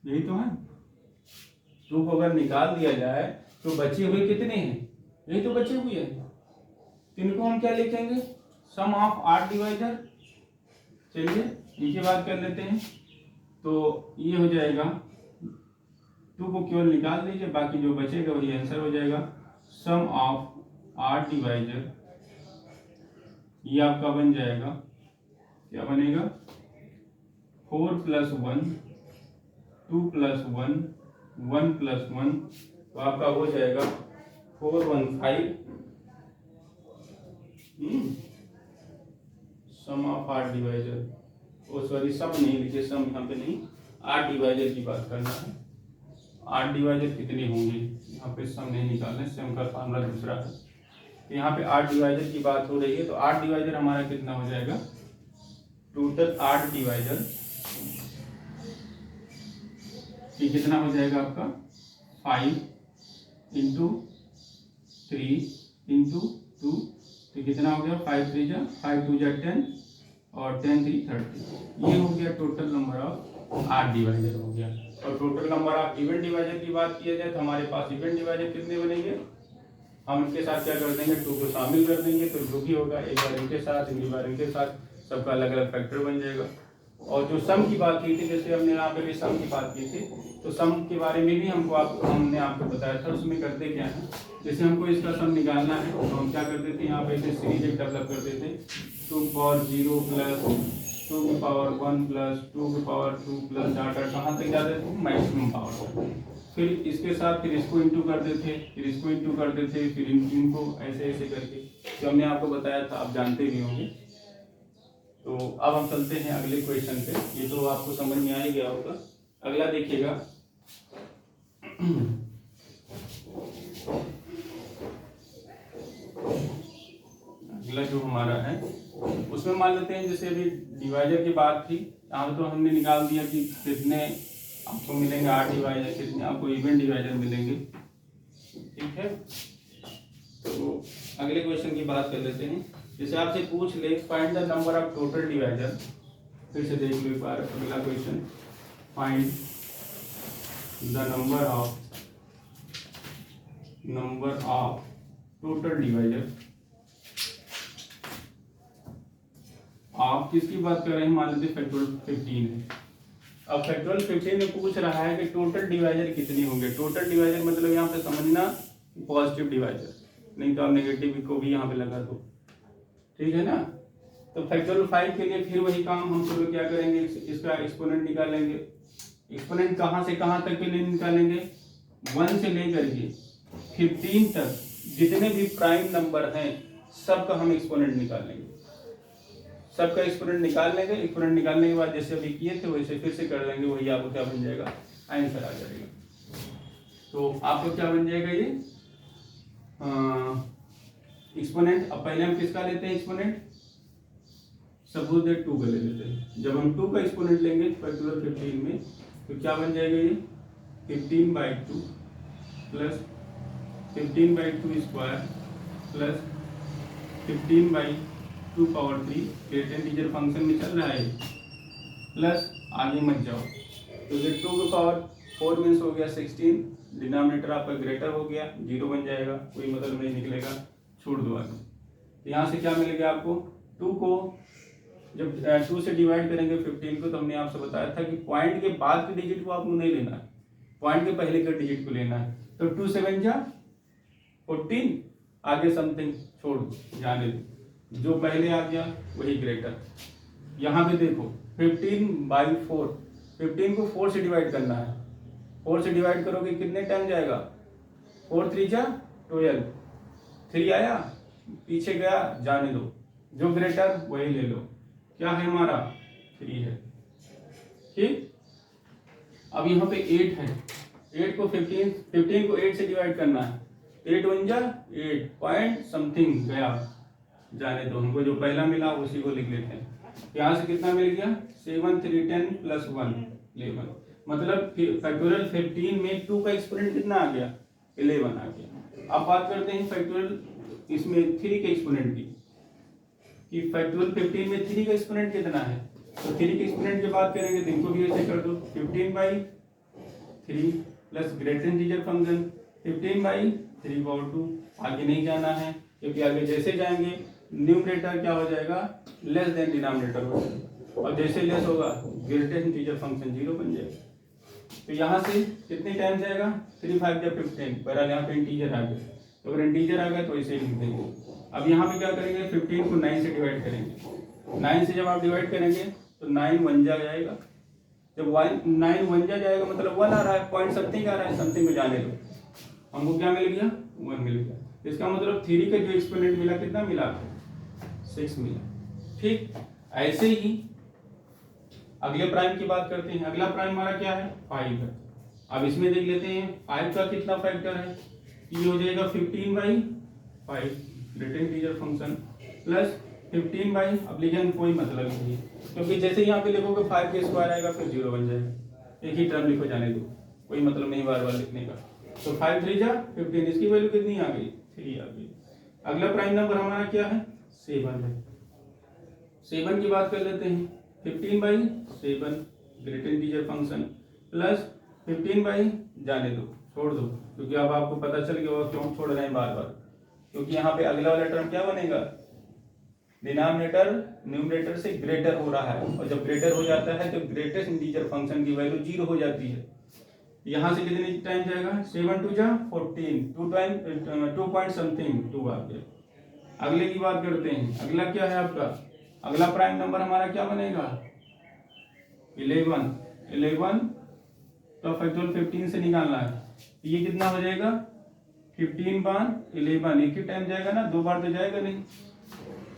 यही तो है। 2 को अगर निकाल दिया जाए तो बचे हुए कितने हैं, यही तो बचे हुए हैं। इनको हम क्या लिखेंगे, सम ऑफ 8 डिवाइजर। चलिए इनकी बात कर लेते हैं। तो ये हो जाएगा, 2 को केवल निकाल दीजिए, बाकी जो बचेगा वही आंसर हो जाएगा। सम ऑफ 8 डिवाइजर, ये आपका बन जाएगा, क्या बनेगा, 4 + 1, 2 + 1, 1 + 1, तो आपका हो जाएगा 415। सम ऑफ 8 डिवाइजर, ओ सॉरी सम नहीं लिखे, सम यहाँ पे नहीं, 8 डिवाइजर की बात करना है। 8 डिवाइजर कितने होंगे, यहाँ पे सम नहीं निकालना है, सम का फार्मूला दूसरा है। तो यहाँ पे 8 डिवाइजर की बात हो रही है, तो 8 डिवाइजर हमारा कितना हो जाएगा, टोटल 8 डिवाइजर ये कितना हो जाएगा आपका, 5 × 3 × 2, तो कितना हो गया, 5 3 जा 5 2 जा 10 और 10 3 30, ये हो गया टोटल नंबर ऑफ 8 डिवाइजर हो गया। और total number of even divisor की बात किया जाए तो हमारे पास इवन डिवाइजर कितने बनेंगे, हम इनके साथ क्या कर देंगे, 2 को शामिल कर देंगे, तो जो भी होगा एक बार इनके साथ, अगली बार इनके साथ, सबका अलग अलग फैक्टर बन जाएगा। और जो सम की बात की थी, जैसे हमने यहाँ पे भी सम की बात की थी, तो सम के बारे में भी हमने आपको बताया था। उसमें करते क्या है, जैसे हमको इसका सम निकालना है तो हम क्या करते थे, यहाँ पे इसे सीरीज एक डेवलप करते थे, 2 पावर 0 + 2 की पावर 1 + 2 की पावर 2 + डाटा कहाँ तक जाते थे, मैक्सिमम पावर। फिर इसके साथ फिर इसको इंटू करते थे, फिर इसको इंटू करते थे, फिर इनको ऐसे ऐसे करके, जो हमने आपको बताया था, आप जानते भी होंगे। तो अब हम चलते हैं अगले क्वेश्चन पे, ये तो आपको समझ में आ ही गया होगा। अगला देखिएगा, अगला जो हमारा है उसमें मान लेते हैं, जैसे अभी डिवाइजर की बात थी, यहाँ तो हमने निकाल दिया कि कितने आपको मिलेंगे 8 डिवाइजर, कितने आपको इवन डिवाइजर मिलेंगे। ठीक है, तो अगले क्वेश्चन की बात कर लेते हैं। जैसे आपसे पूछ ले, find the number of total divisor, फिर से देख लो एक बार अगला question, find the number of total divisor. आप किसकी बात कर रहे हैं, मान लीजिए फैक्टोरियल 15 है। अब फैक्टोरियल 15 में पूछ रहा है कि टोटल डिवाइजर कितनी होंगे। टोटल डिवाइजर मतलब यहाँ पे समझना पॉजिटिव डिवाइजर, नहीं तो आप नेगेटिव को भी यहाँ पे लगा दो, ठीक है ना। तो फैक्टोरियल 5 के लिए फिर वही काम, हम सब क्या करेंगे, इसका एक्सपोनेंट निकालेंगे। एक्सपोनेंट कहाँ से कहाँ तक के लिए निकालेंगे, 1 से लेकर के 15 तक जितने भी प्राइम नंबर हैं सबका हम एक्सपोनेंट निकालेंगे, सबका एक्सपोनेंट निकाल लेंगे। एक्सपोनेंट निकालने के बाद जैसे अभी किए थे वैसे फिर से कर लेंगे, वही आपको क्या बन जाएगा, आंसर आ जाएगा। तो आपको क्या बन जाएगा ये एक्सपोनेंट। अब पहले हम किसका लेते हैं एक्सपोनेंट, सपोज दैट 2 का ले लेते हैं। जब हम 2 का एक्सपोनेंट लेंगे फैक्टोरियल 15 में तो क्या बन जाएगा ये 15/2 plus 15/2 square plus 15/2 power 3, greater integer function में चल रहा है, प्लस आगे मत जाओ, तो ये 2 की पावर 4 मीन्स हो गया 16, डिनोमिनेटर आपका ग्रेटर हो गया, 0 बन जाएगा, कोई मतलब नहीं निकलेगा, छोड़ दो आगे। तो यहाँ से क्या मिलेगा आपको, 2 को जब 2 से डिवाइड करेंगे 15 को, तो हमने आपसे बताया था कि पॉइंट के बाद के डिजिट को आपको नहीं लेना है, पॉइंट के पहले के डिजिट को लेना है। तो 2 7 जा 14, आगे समथिंग छोड़ दो, जाने दो, जो पहले आ गया वही ग्रेटर। यहाँ पे देखो 15/4, 15 को 4 से डिवाइड करना है, 4 से डिवाइड करोगे कितने टाइम जाएगा, 4 3 जा 12, 3 आया पीछे गया, जाने दो, जो ग्रेटर वही ले लो। क्या है हमारा 3 है, ठीक। अब यहाँ पे 8 है, 8 को 15 को 8 से डिवाइड करना है, 8 1 जा 8 पॉइंट समथिंग गया, जाने दो, हमको जो पहला मिला उसी को लिख लेते हैं। यहाँ से कितना मिल गया 7 3 10 प्लस 1 11, मतलब फैक्टोरियल 15 में 2 का एक्सपोनेंट कितना आ गया 11 आ गया। अब बात करते हैं फैक्टोरियल इसमें 3 के एक्सपोनेंट की, कि फैक्टोरियल 15 में 3 का एक्सपोनेंट कितना है, तो 3 के एक्सपोनेंट की बात करेंगे तो इनको भी ऐसे कर दो 15/3 प्लस ग्रेटर इंटीजर फंक्शन 15/3/2। आगे नहीं जाना है क्योंकि आगे जैसे जाएंगे न्यूमरेटर क्या हो जाएगा, लेस देन डिनोमिनेटर हो जाएगा, और जैसे लेस होगा ग्रेटेस्ट इंटीजर फंक्शन 0 बन जाएगा। तो यहाँ से कितने टाइम जाएगा, 3 5 या 15, बहरहाल यहाँ पे इंटीजर आ गया, तो अगर इंटीजर आ गया तो इसे लिख देंगे। अब यहाँ पे क्या करेंगे, 15 को 9 से डिवाइड करेंगे। 9 से जब आप डिवाइड करेंगे तो 9 1 जा जाएगा, जब 9 1 जा जाएगा मतलब 1 आ रहा है, पॉइंट समथिंग आ रहा है, समथिंग में जाने दो, हमको क्या मिल गया, 1 मिल गया। इसका मतलब 3 का जो एक्सपोनेंट मिला कितना मिला, 6 मिला। ठीक, ऐसे ही अगले प्राइम की बात करते हैं। अगला प्राइम हमारा क्या है, 5 है। अब इसमें देख लेते हैं 5 का कितना फैक्टर है, ये हो जाएगा 15/5 ग्रेटर इंटीजर फंक्शन प्लस 15/, अब लिखेंगे कोई मतलब नहीं है क्योंकि जैसे यहाँ पे लिखोगे 5 के स्क्वायर आएगा फिर 0 बन जाएगा, एक ही टर्म लिखो जाने दो, कोई मतलब नहीं बार बार लिखने का। तो 5 3 जा 15, इसकी वैल्यू कितनी आ गई, 3 आ गई। अगला प्राइम नंबर हमारा क्या है, 7 है। 7 की बात कर लेते हैं, 15/7 ग्रेटर इंटीजर फंक्शन प्लस 15/, जाने दो, छोड़ दो, क्योंकि अब आपको पता चल गया होगा क्यों छोड़ रहे हैं बार बार, क्योंकि यहाँ पे अगला वाला टर्म क्या बनेगा, डिनोमिनेटर न्यूमरेटर से ग्रेटर हो रहा है, और जब ग्रेटर हो जाता है तो ग्रेटेस्ट इंटीजर फंक्शन की वैल्यू 0 हो जाती है। यहाँ से कितने टाइम जाएगा, 7 2 जा 14, 2 टाइम 2 पॉइंट समथिंग 2 आ गया। अगले की बात करते हैं, अगला क्या है आपका, अगला प्राइम नंबर हमारा क्या बनेगा, 11 तो फैक्टोरियल 15 से निकालना है, ये कितना हो जाएगा 15/11, एक ही टाइम जाएगा ना, 2 बार तो जाएगा नहीं,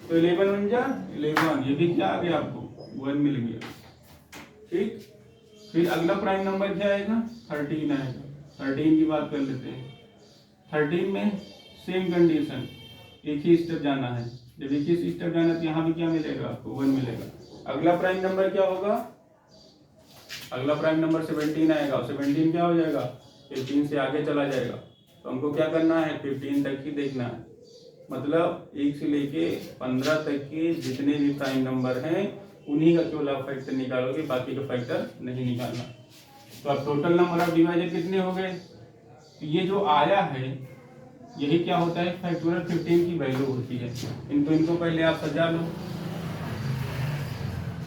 तो 11 बन जा 11, ये भी क्या आ गया आपको 1 मिल गया। ठीक, फिर अगला प्राइम नंबर क्या आएगा, 13 आएगा। 13 की बात कर लेते हैं, 13 में सेम कंडीशन, एक ही स्टेप जाना है, जब एक ही स्टेप जाना तो यहाँ भी क्या मिलेगा आपको 1 मिलेगा। अगला प्राइम नंबर क्या होगा, अगला प्राइम नंबर 17 आएगा, और 17 क्या हो जाएगा, 15 से आगे चला जाएगा, तो हमको क्या करना है 15 तक ही देखना है, मतलब 1 से लेके 15 तक के जितने भी प्राइम नंबर हैं उन्हीं का केवल आप फैक्टर निकालोगे, बाकी का फैक्टर नहीं निकालना। तो अब टोटल नंबर ऑफ डिवाइजर कितने हो गए, तो ये जो आया है यही क्या होता है, फैक्टोरियल 15 की वैल्यू होती है। इनको पहले आप सजा लो,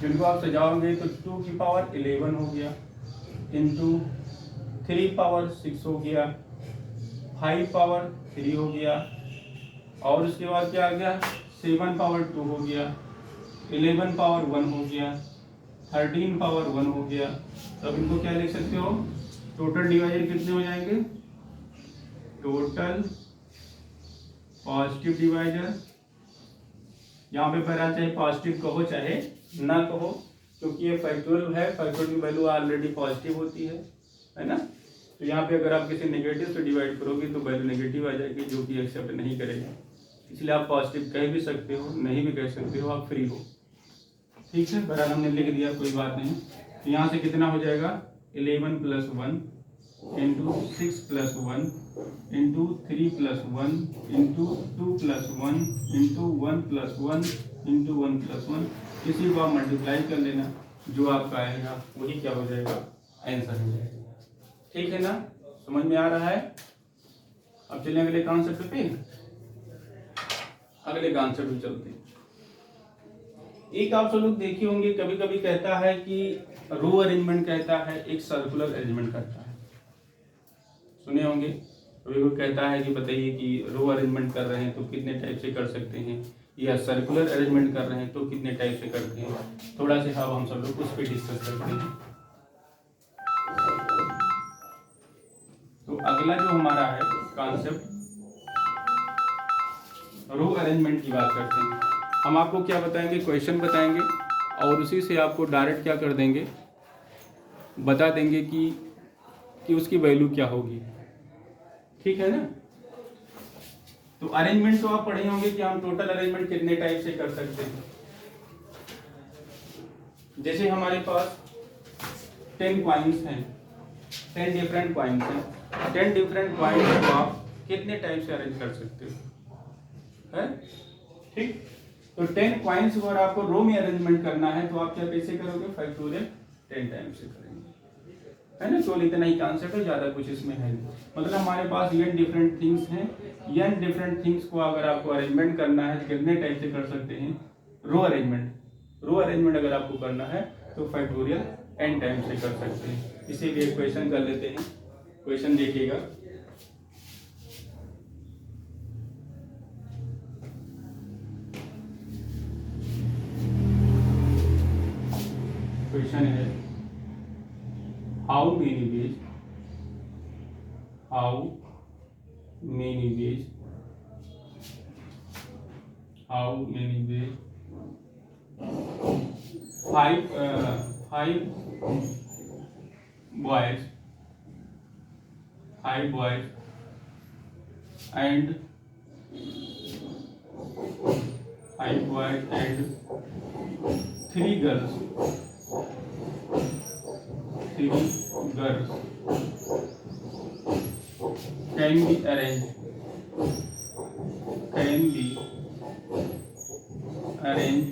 जिनको आप सजाओगे तो 2 की पावर 11 हो गया, इंटू 3 पावर 6 हो गया, 5 पावर 3 हो गया, और उसके बाद क्या आ गया 7 पावर 2 हो गया, 11 पावर 1 हो गया, 13 पावर 1 हो गया। तो अब इनको क्या लिख सकते हो, टोटल डिवाइजर कितने हो जाएंगे, टोटल पॉजिटिव डिवाइजर, यहाँ पे बहरहाल चाहे पॉजिटिव कहो चाहे ना कहो, क्योंकि ये फैक्टोरियल है, फैक्टोरियल की वैल्यू ऑलरेडी पॉजिटिव होती है ना। तो यहाँ पे अगर आप किसी नेगेटिव से डिवाइड करोगे तो वैल्यू नेगेटिव आ जाएगी, जो कि एक्सेप्ट नहीं करेगा, इसलिए आप पॉजिटिव कह भी सकते हो, नहीं भी कह सकते हो, आप फ्री हो। ठीक है, बहरहाल हमने लिख दिया, कोई बात नहीं। तो यहाँ से कितना हो जाएगा 11 + 1 into 6 + 1 into 3 + 1 into 2 + 1 into 1 + 1 into 1 + 1, इसी को आप मल्टीप्लाई कर लेना, जो आपका आएगा वही क्या हो जाएगा, आंसर हो जाएगा। ठीक है ना, समझ में आ रहा है। अब चलिए अगले कॉन्सेप्ट पे, अगले कॉन्सेप्ट पे चलते हैं। एक आप सब लोग देखे होंगे, कभी कभी कहता है कि रो अरेंजमेंट कहता है, एक सर्कुलर अरेंजमेंट करता है, सुने होंगे। कभी कोई कहता है कि बताइए कि रो अरेंजमेंट कर रहे हैं तो कितने टाइप से कर सकते हैं, या सर्कुलर अरेंजमेंट कर रहे हैं तो कितने टाइप से करते हैं। थोड़ा सा अब हम सब लोग उस पर डिस्कस करते हैं। तो अगला जो हमारा है कॉन्सेप्ट, रो अरेंजमेंट की बात करते हैं। हम आपको क्या बताएंगे, क्वेश्चन बताएंगे, और उसी से आपको डायरेक्ट क्या कर देंगे, बता देंगे कि उसकी वैल्यू क्या होगी। ठीक है ना। तो अरेंजमेंट तो आप पढ़े होंगे कि हम टोटल अरेंजमेंट कितने टाइप से कर सकते हैं। जैसे हमारे पास 10 कॉइन्स हैं, 10 डिफरेंट कॉइन्स हैं, 10 डिफरेंट कॉइन्स को आप कितने टाइप से अरेंज कर सकते हो। है। ठीक, तो 10 कॉइन्स अगर आपको रो में अरेंजमेंट करना है तो आप क्या कैसे करोगे, फैक्टोरियल 10 टाइम्स से करेंगे, है ना। तो इतना ही कॉन्सेप्ट है, ज़्यादा कुछ इसमें है नहीं। मतलब हमारे पास n डिफरेंट थिंग्स हैं, n डिफरेंट थिंग्स को अगर आपको अरेंजमेंट करना है तो कितने टाइप से कर सकते हैं, रो अरेंजमेंट अगर आपको करना है तो फैक्टोरियल n टाइम्स से कर सकते हैं। इसीलिए क्वेश्चन कर लेते हैं। क्वेश्चन देखिएगा, क्वेश्चन है how many veg five boys and 3 girls can be arranged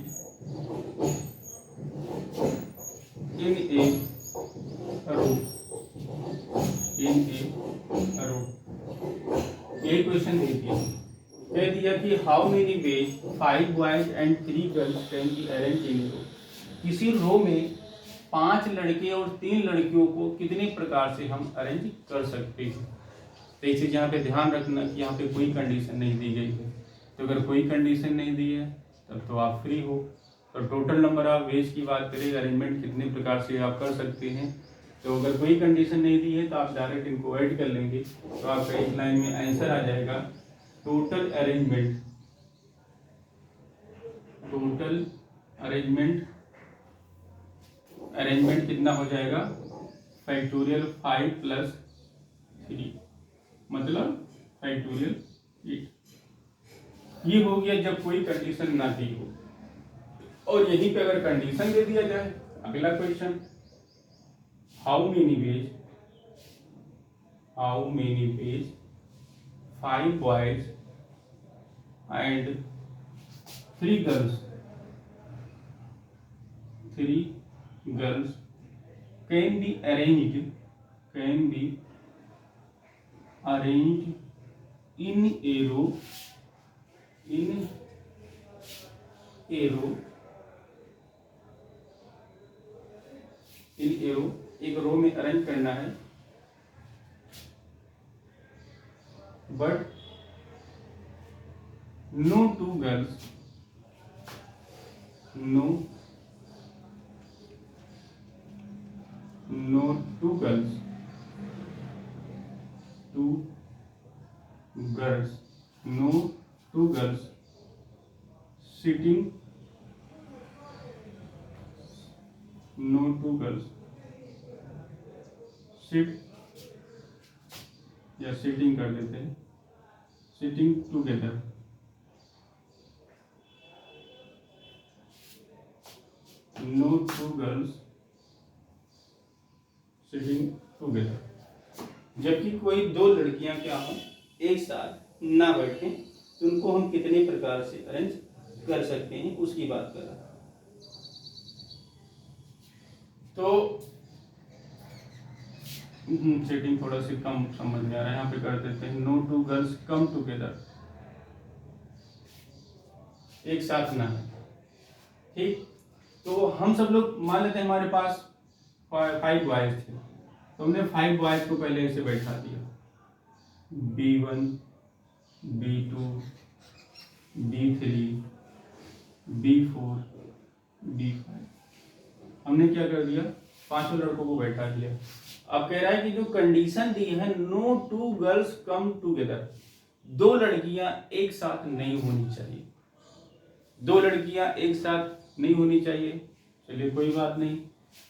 in a row ये क्वेश्चन देखिए, कह दिया कि how many ways 5 boys and 3 girls can be arrange in row. किसी रो में 5 लड़के और 3 लड़कियों को कितने प्रकार से हम अरेंज कर सकते हैं। तो एक चीज यहाँ पे ध्यान रखना कि यहाँ पे कोई कंडीशन नहीं दी गई है। तो अगर कोई कंडीशन नहीं दी है तब तो आप फ्री हो। तो टोटल नंबर ऑफ वेज की बात करें, अरेंजमेंट कितने प्रकार से आप कर सकते हैं। तो अगर कोई कंडीशन नहीं दी है तो आप डायरेक्ट इनको ऐड कर लेंगे, तो आपका एक लाइन में आंसर आ जाएगा टोटल अरेंजमेंट कितना हो जाएगा, फैक्टोरियल 5 + 3 मतलब फैक्टोरियल 8। ये हो गया जब कोई कंडीशन ना दी हो। और यहीं पे अगर कंडीशन दे दिया जाए, अगला question, how many ways 5 boys and 3 girls can be arranged in a row एक रो में अरेंज करना है, but no two girls sitting sitting कर देते हैं, sitting together no two girls sitting together। जबकि कोई 2 लड़कियां क्या हो एक साथ ना बैठे तो उनको हम कितने प्रकार से अरेंज कर सकते हैं उसकी बात कर रहा है। तो सेटिंग थोड़ा सी कम समझ में आ रहा है, यहाँ पे कर देते हैं नो 2 गर्ल्स कम टुगेदर, एक साथ ना है। ठीक, तो हम सब लोग मान लेते हैं हमारे पास 5 बॉयज थे, तो हमने 5 बॉयज को पहले ऐसे बैठा दिया, B1 B2 B3 B4 B5, हमने क्या कर दिया, 5 लड़कों को बैठा दिया। अब कह रहा है कि जो कंडीशन दी है नो 2 गर्ल्स कम टुगेदर, 2 लड़कियां एक साथ नहीं होनी चाहिए, 2 लड़कियां एक साथ नहीं होनी चाहिए। चलिए कोई बात नहीं,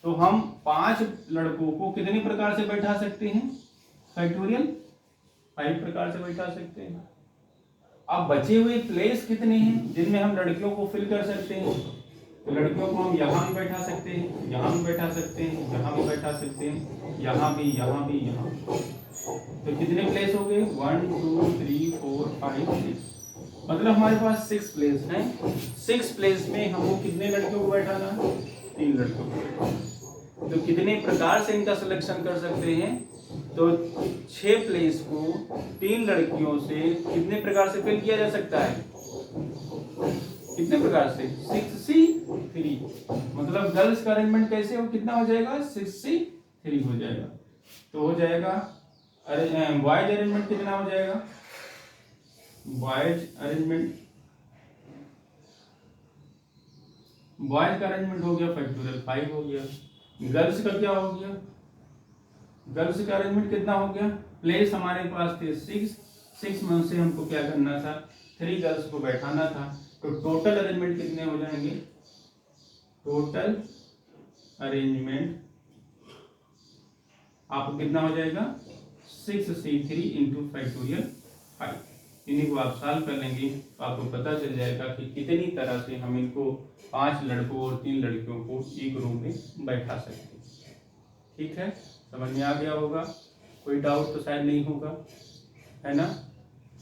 तो हम 5 लड़कों को कितने प्रकार से बैठा सकते हैं, फैक्टोरियल 5 प्रकार से बैठा सकते हैं। अब बचे हुए प्लेस कितने हैं जिनमें हम लड़कियों को फिल कर सकते हैं, तो लड़कियों को हम यहाँ भी बैठा सकते हैं, यहाँ भी बैठा सकते हैं, यहाँ भी बैठा सकते हैं, यहाँ भी, यहाँ भी, यहाँ। तो कितने प्लेस हो गए, 1 2 3 4 5 6। मतलब हमारे पास 6 प्लेस हैं। 6 प्लेस में हमको कितने लड़कियों को बैठाना है? 3 लड़कियों को बैठाना। तो कितने प्रकार से इनका सिलेक्शन कर सकते हैं? तो 6 प्लेस को 3 लड़कियों से कितने प्रकार से फिल किया जा सकता है? कितने प्रकार से? 6C3। मतलब गर्ल्स का अरेंजमेंट कैसे हो, कितना हो जाएगा? 6C3 हो जाएगा। तो हो जाएगा अरे बॉयज अरेंजमेंट कितना हो जाएगा? बॉयज का अरेंजमेंट हो गया फैक्टोरियल 5 हो गया। गर्ल्स का क्या हो गया? गर्ल्स का अरेंजमेंट कितना हो गया? प्लेस हमारे पास थे 6 में से हमको क्या करना था? 3 गर्ल्स को बैठाना था। तो टोटल अरेंजमेंट कितने हो जाएंगे? टोटल अरेंजमेंट आपको कितना हो जाएगा? 6C3 into factorial 5। इन्हीं को आप सॉल्व कर लेंगे तो आपको पता चल जाएगा कि कितनी तरह से हम इनको 5 लड़कों और 3 लड़कियों को एक रूम में बैठा सकते हैं। ठीक है, समझ में आ गया होगा? कोई डाउट तो शायद नहीं होगा, है ना?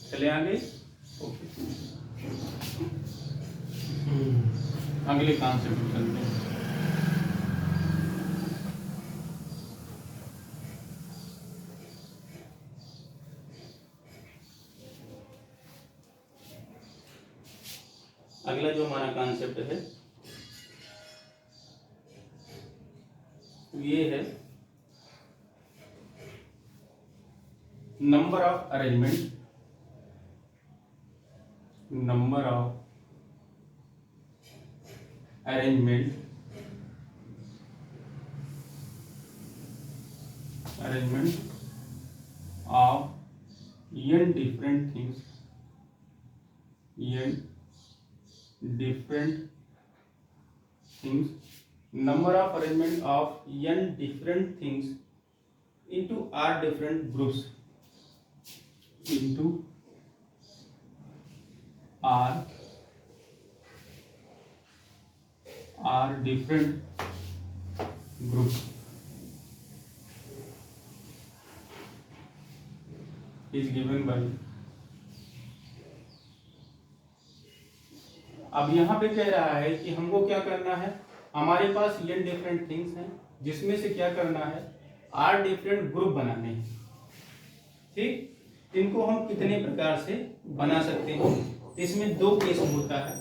चले आगे। ओके, अगले कॉन्सेप्ट चलते हैं। अगला जो हमारा कॉन्सेप्ट है ये है number of arrangement. Number of arrangement of n different things, n different things, number of arrangement of n different things into r different groups, into r different groups is given by। अब यहाँ पे कह रहा है कि हमको क्या करना है? हमारे पास n डिफरेंट थिंग्स हैं जिसमें से क्या करना है? r डिफरेंट ग्रुप बनाने हैं। ठीक, इनको हम कितने प्रकार से बना सकते हैं? इसमें 2 केस होता है।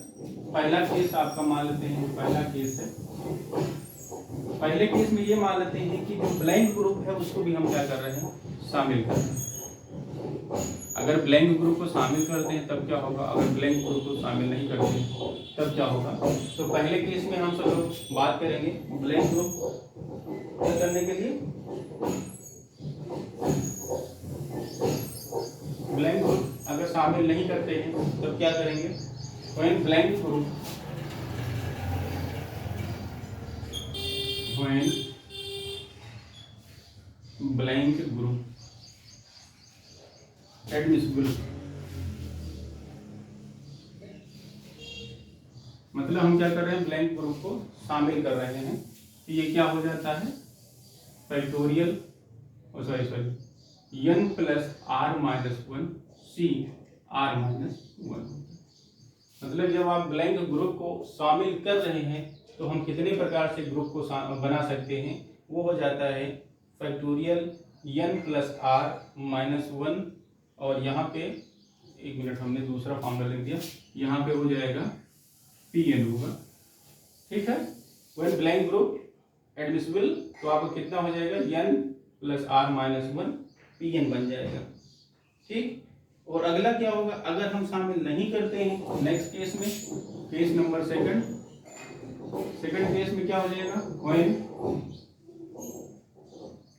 पहला केस आपका मान लेते हैं, पहला केस है, पहले केस में ये मान लेते हैं कि जो ब्लैंक ग्रुप है उसको भी हम क्या कर रहे हैं? शामिल कर रहे हैं। अगर ब्लैंक ग्रुप को शामिल करते हैं तब क्या होगा? अगर ब्लैंक ग्रुप को शामिल नहीं करते हैं तब क्या होगा? तो पहले केस में हम सब लोग बात करेंगे ब्लैंक ग्रुप क्या करने के लिए। ब्लैंक ग्रुप अगर शामिल नहीं करते हैं तब क्या करेंगे? When blank group, when blank group admissible, मतलब हम क्या कर रहे हैं? ब्लैंक ग्रुप को शामिल कर रहे हैं। तो ये क्या हो जाता है? Factorial n plus r minus 1 c r minus 1। मतलब जब आप ब्लैंक ग्रुप को शामिल कर रहे हैं तो हम कितने प्रकार से ग्रुप को बना सकते हैं? वो हो जाता है factorial n plus r minus 1, और यहाँ पे 1 मिनट हमने दूसरा फॉर्मूला लिख दिया, यहाँ पे हो जाएगा Pn होगा। ठीक है, व्हेन ब्लैंक ग्रुप एडमिसिबल तो आपका कितना हो जाएगा? n plus r minus 1 Pn बन जाएगा। ठीक, और अगला क्या होगा? अगर हम शामिल नहीं करते हैं नेक्स्ट केस में, केस नंबर सेकंड केस में क्या हो जाएगा?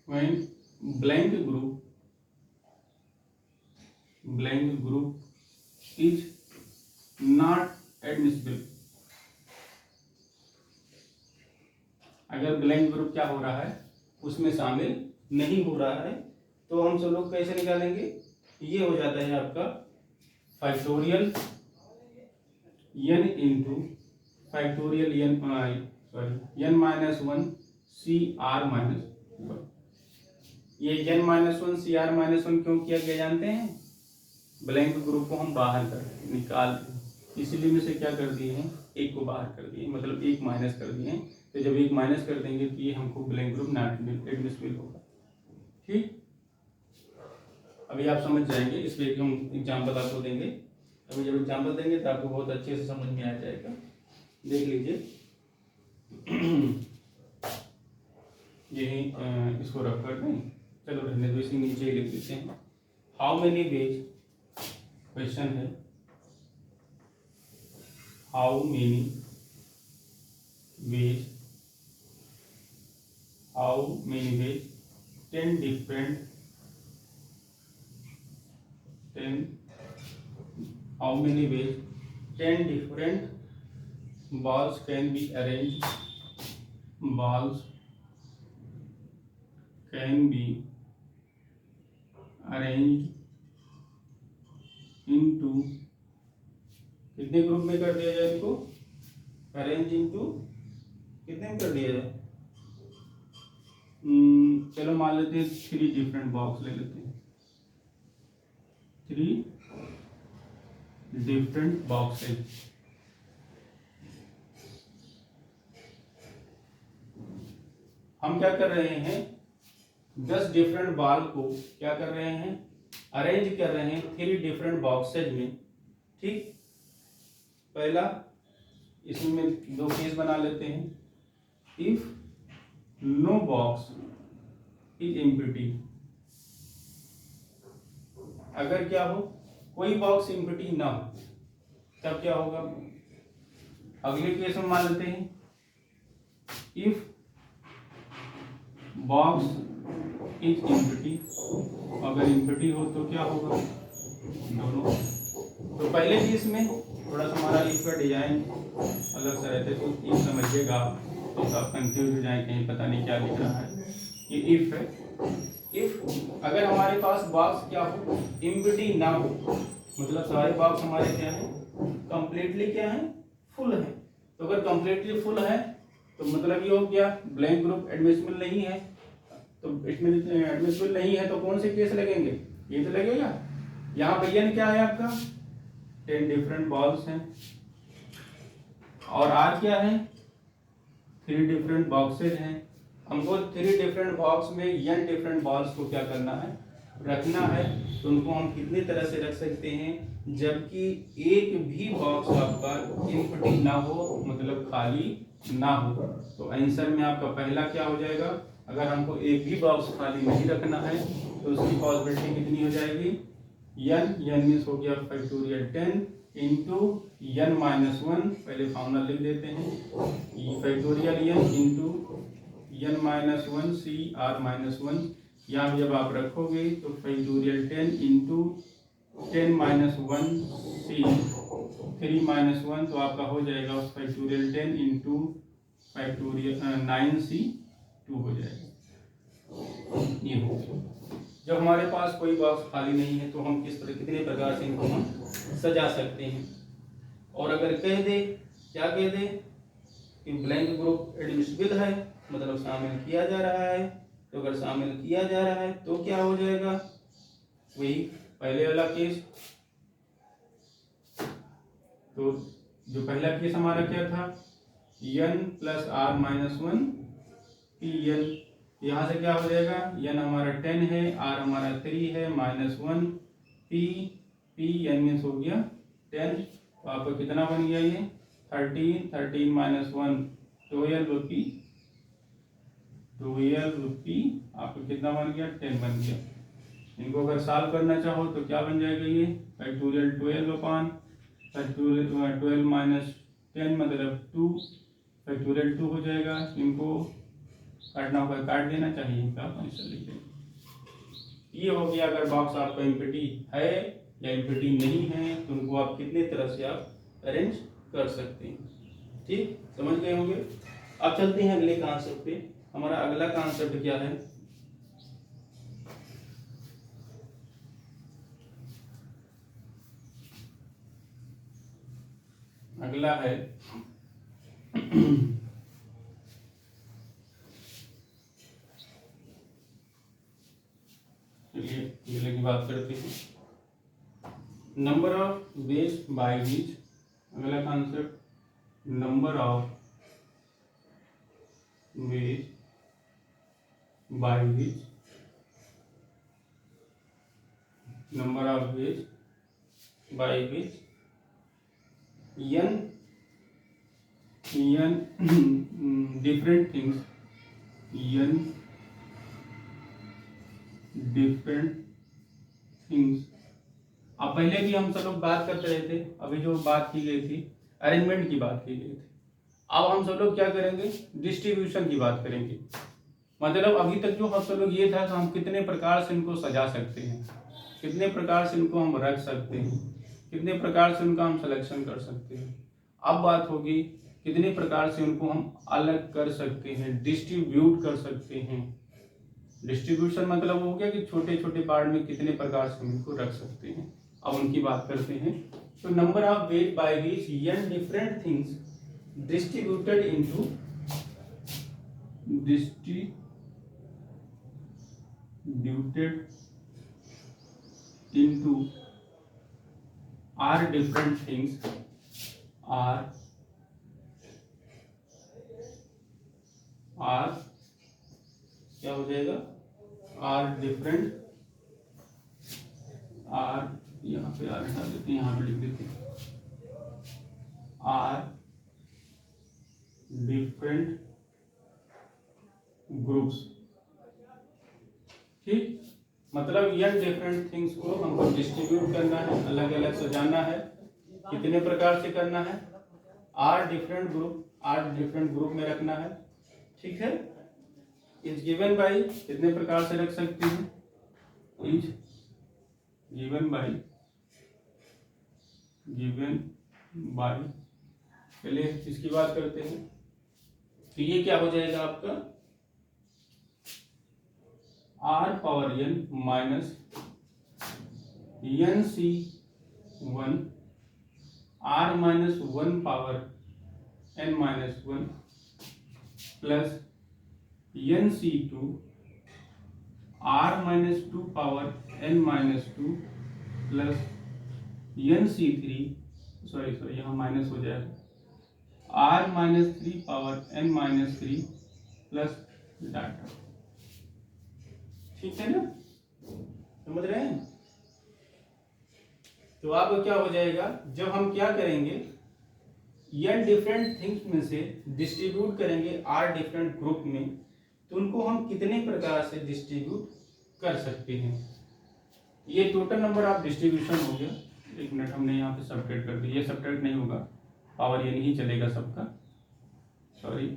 When blank group is not admissible. अगर ब्लैंक ग्रुप क्या हो रहा है? उसमें शामिल नहीं हो रहा है, तो हम सब लोग कैसे निकालेंगे? ये हो जाता है आपका factorial n into factorial n minus 1 C R minus 1। ये n minus 1 C R minus 1 क्यों किया गया जानते हैं? ब्लैंक ग्रुप को हम बाहर कर निकाल, इसीलिए में से क्या कर दिए हैं, एक को बाहर कर दिए, मतलब एक माइनस कर दिए हैं। तो जब एक माइनस कर देंगे तो ये हमको ब्लैंक ग्रुप नॉट एडमिसिबल होगा। ठीक, अभी आप समझ जाएंगे, इस पर हम एग्जाम्पल आपको देंगे। अभी जब एग्जाम्पल देंगे तो आपको बहुत अच्छे से समझ में आ जाएगा। देख लीजिए यही इसको रख कर दें, चलो रहने दो, इसी नीचे ही लिख देते हैं। हाउ मेनी वेज, क्वेश्चन है how many veg, how many veg 10 different 10 how many ways 10 different balls can be arranged, balls can be arranged into, कितने ग्रुप में कर दिया जाए इनको, अरेंज इनटू कितने में कर दिया जाए, चलो मान लेते हैं 3 डिफरेंट बॉक्स ले लेते हैं, 3 डिफरेंट बॉक्सेज। हम क्या कर रहे हैं, 10 डिफरेंट बॉल को क्या कर रहे हैं, अरेंज कर रहे हैं 3 डिफरेंट बॉक्सेज में। ठीक, पहला इसमें 2 केस बना लेते हैं। If no box is empty, अगर क्या हो, कोई बॉक्स एम्प्टी ना हो, तब क्या होगा। अगले केस में मान लेते हैं इफ बॉक्स इज एम्प्टी, अगर एम्प्टी हो तो क्या होगा, दोनों। तो पहले केस में थोड़ा सा हमारा इफ का डिजाइन अलग सा रहता है, तो इफ समझिएगा, तो आप कंफ्यूज हो जाए कहीं पता नहीं क्या लिख रहा है। ये इफ है, इफ अगर हमारे पास बॉक्स क्या हो, एम्प्टी ना हो, मतलब सारे बॉक्स हमारे क्या है, कंप्लीटली क्या है, फुल है। तो अगर कंप्लीटली फुल है तो मतलब ये हो गया ब्लैंक ग्रुप एडमिसिबल नहीं है। तो इसमें एडमिसिबल नहीं है तो कौन से केस लगेंगे, ये तो लगेगा। यहाँ पे n क्या है आपका, 10 डिफरेंट बॉल्स हैं, और r क्या है, 3 डिफरेंट बॉक्सेज हैं। हमको 3 डिफरेंट बॉक्स में n डिफरेंट बॉल्स को क्या करना है, रखना है। तो उनको हम कितनी तरह से रख सकते हैं, जबकि एक भी बॉक्स आपका एम्प्टी ना हो, मतलब खाली ना हो। तो आंसर में आपका पहला क्या हो जाएगा, अगर हमको एक भी बॉक्स खाली नहीं रखना है तो उसकी पॉसिबिलिटी कितनी हो जाएगी, n मीन्स हो गया फैक्टोरियल 10 इंटू n माइनस 1, पहले फॉर्मूला लिख देते हैं, factorial n into n minus 1 C R minus 1। यहाँ जब आप रखोगे तो factorial 10 into 10 minus 1 C 3 minus 1, तो आपका हो जाएगा फैक्टोरियल 10 इंटू फैक्टोरियल 9 सी 2 हो जाएगा। ये हो गया। जब हमारे पास कोई बॉक्स खाली नहीं है तो हम कितने प्रकार से इनको हम सजा सकते हैं। और अगर कह दे, क्या कह दे कि ब्लैंक ग्रुप एडमिसिबल है, मतलब शामिल किया जा रहा है, तो अगर शामिल किया जा रहा है तो क्या हो जाएगा, वही पहले वाला केस। तो जो पहला केस हमारा क्या था, n plus R minus 1 P N, यहाँ से क्या हो जाएगा, n हमारा 10 है, r हमारा 3 है, minus 1 P P n means हो गया 10। तो आपका कितना बन गया, ये 13 माइनस 1 12 पी, 12 पी आपका कितना बन गया, 10 बन गया। इनको अगर सॉल्व करना चाहो तो क्या बन जाएगा, ये फैक्टोरियल 12 अपान फैक्टोरियल 12 माइनस 10 मतलब 2, फैक्टोरियल 2 हो जाएगा। इनको काटना होगा, काट देना चाहिए, इनका आंसर लिखेंगे। ये हो गया अगर बॉक्स आपका एम्प्टी है या एम्प्टी नहीं है, तो उनको आप कितने तरह से आप अरेंज कर सकते हैं। ठीक, समझ गए होंगे। अब चलते हैं अगले कॉन्सेप्ट पे। हमारा अगला कॉन्सेप्ट क्या है, अगला है चलिए अगले की बात करते हैं। Number of ways by which, अगला concept number of ways by which, number of ways by which n different things, n different things। अब पहले भी हम सब लोग बात करते रहे थे, अभी जो बात की गई थी अरेंजमेंट की बात की गई थी, अब हम सब लोग क्या करेंगे, डिस्ट्रीब्यूशन की बात करेंगे। मतलब अभी तक जो हम सब लोग ये था कि हम कितने प्रकार से इनको सजा सकते हैं, कितने प्रकार से इनको हम रख सकते हैं, कितने प्रकार से उनका हम सिलेक्शन कर सकते हैं। अब बात होगी कितने प्रकार से उनको हम अलग कर सकते हैं, डिस्ट्रीब्यूट कर सकते हैं। डिस्ट्रीब्यूशन मतलब हो गया कि छोटे छोटे पार्ट में कितने प्रकार से हम इनको रख सकते हैं, अब उनकी बात करते हैं। तो number of ways by which n different things distributed into are different things, are क्या हो जाएगा, are different, are यहाँ पे आर हटा देते हैं, यहाँ पे लिख देते हैं are different ग्रुप्स। ठीक, मतलब n डिफरेंट थिंग्स को हमको डिस्ट्रीब्यूट करना है, अलग अलग सजाना है। कितने प्रकार से करना है, r डिफरेंट ग्रुप में रखना है। ठीक है, इज गिवन बाय, कितने प्रकार से रख सकते हैं, इज गिवन बाय पहले इसकी बात करते हैं। तो ये क्या हो जाएगा आपका r power n minus nc1 r minus 1 power n minus 1 plus nc2 r minus 2 power n minus 2 plus nc3 sorry यहाँ माइनस हो जाएगा r minus 3 power n minus 3 plus data. ठीक है ना, समझ रहे हैं। तो अब क्या हो जाएगा, जब हम क्या करेंगे, n डिफरेंट थिंग्स में से डिस्ट्रीब्यूट करेंगे r डिफरेंट ग्रुप में, तो उनको हम कितने प्रकार से डिस्ट्रीब्यूट कर सकते हैं। ये टोटल नंबर ऑफ डिस्ट्रीब्यूशन हो गया। एक मिनट, हमने यहाँ पे सबट्रैक्ट कर दिया, ये सबट्रैक्ट नहीं होगा, पावर ये नहीं चलेगा सबका, सॉरी।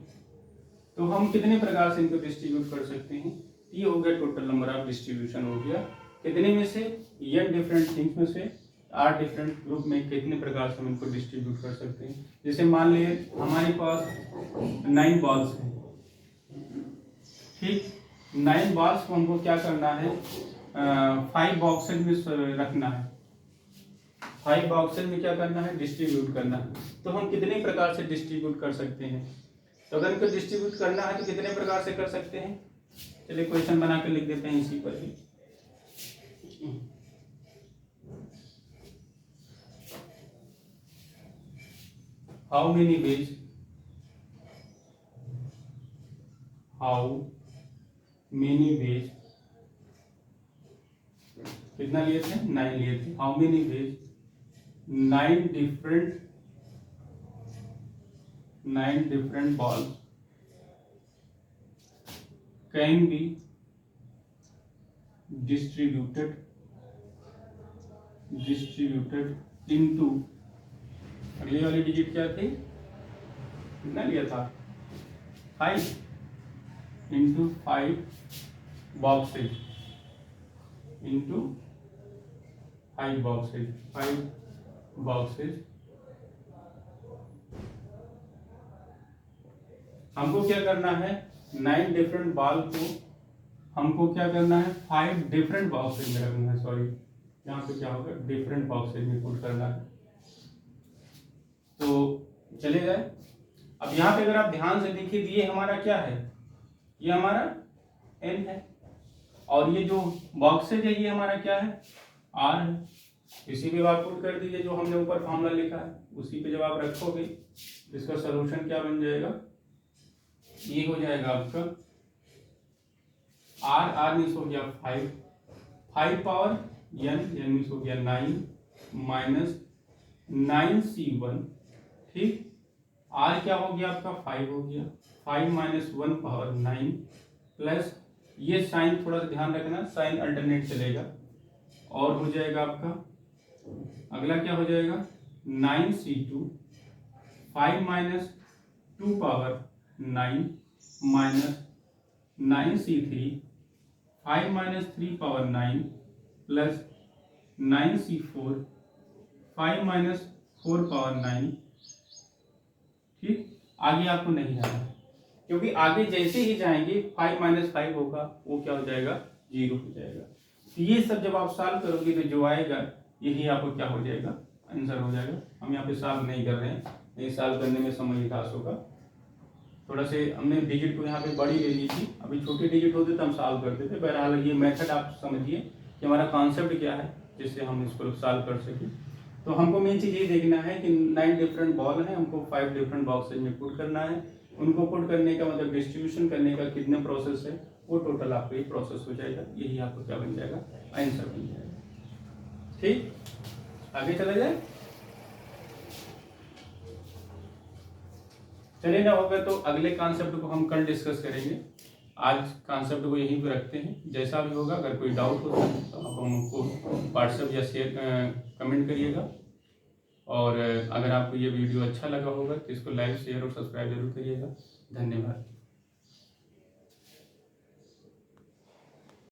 तो हम कितने प्रकार से इनको डिस्ट्रीब्यूट कर सकते हैं, ये हो गया टोटल नंबर ऑफ डिस्ट्रीब्यूशन हो गया। कितने में से, n डिफरेंट थिंग्स में से r डिफरेंट ग्रुप में कितने प्रकार से हम इनको डिस्ट्रीब्यूट कर सकते हैं। जैसे मान लिए हमारे पास 9 बॉल्स हैं, ठीक, 9 बॉल्स को हमको क्या करना है, 5 बॉक्सेज में रखना है, 5 बॉक्सेज में क्या करना है, डिस्ट्रीब्यूट करना है। तो हम कितने प्रकार से डिस्ट्रीब्यूट कर सकते हैं, तो अगर इनको डिस्ट्रीब्यूट करना है तो कितने प्रकार से कर सकते हैं। चलिए क्वेश्चन बना कर लिख देते हैं इसी पर ही। हाउ मेनी वेज कितना लिए थे, 9 लिए थे। How many veg 9 different balls can be distributed into, अगली वाली डिजिट क्या थी, कितना लिया था, 5 into 5 boxes into 5 boxes हमको क्या करना है, 9 डिफरेंट बॉल को हमको क्या करना है, 5 डिफरेंट बॉक्सेज में रखना है, सॉरी यहाँ पे क्या होगा, डिफरेंट बॉक्सेज में पुट करना है। तो चले जाए। अब यहाँ पे अगर आप ध्यान से देखिए, ये हमारा क्या है, ये हमारा n है, और ये जो बॉक्सेज है ये हमारा क्या है, r है। इसी पे आप पुट कर दीजिए जो हमने ऊपर फॉर्मूला लिखा है, उसी पे जब आप रखोगे इसका सलूशन क्या बन जाएगा, ये हो जाएगा आपका आर मीन्स हो गया 5 पावर n मीन्स हो गया 9 माइनस 9c1, ठीक। आर क्या हो गया आपका 5 हो गया, 5 माइनस 1 पावर 9 प्लस ये साइन थोड़ा सा ध्यान रखना, साइन अल्टरनेट चलेगा, और हो जाएगा आपका अगला क्या हो जाएगा 9c2, 5 minus 2 power 9 minus 9c3, 5 minus 3 power 9 plus 9c4, 5 minus 4 power 9, ठीक। आगे आपको नहीं जाना है, क्योंकि आगे जैसे ही जाएंगे 5 माइनस 5 होगा, वो क्या हो जाएगा 0 हो जाएगा। तो ये सब जब आप सॉल्व करोगे तो जो आएगा यही आपको क्या हो जाएगा, आंसर हो जाएगा। हम यहाँ पे सॉल्व नहीं कर रहे हैं, नहीं सॉल्व करने में समय विकास होगा। थोड़ा से हमने डिजिट को यहाँ पे बड़ी ले ली थी, अभी छोटे डिजिट होते तो हम सॉल्व करते थे। बहरहाल ये मेथड आप समझिए कि हमारा कॉन्सेप्ट क्या है, जिससे हम इसको सॉल्व कर सकें। तो हमको मेन चीज़ ये देखना है कि 9 डिफरेंट बॉल हैं, हमको 5 डिफरेंट बॉक्सेज में पुट करना है। उनको पुट करने का मतलब डिस्ट्रीब्यूशन करने का कितने प्रोसेस है, वो टोटल आपको ये प्रोसेस हो जाएगा, यही आपको क्या बन जाएगा, आंसर बन जाएगा। ठीक, आगे चला जाए। चलिए ना होगा तो अगले कॉन्सेप्ट को हम कल डिस्कस करेंगे। आज कॉन्सेप्ट को यहीं पे रखते हैं। जैसा भी होगा, अगर कोई डाउट होता है तो आप हमको व्हाट्सएप या शेयर कमेंट करिएगा। और अगर आपको ये वीडियो अच्छा लगा होगा तो इसको लाइक, शेयर और सब्सक्राइब जरूर करिएगा। धन्यवाद।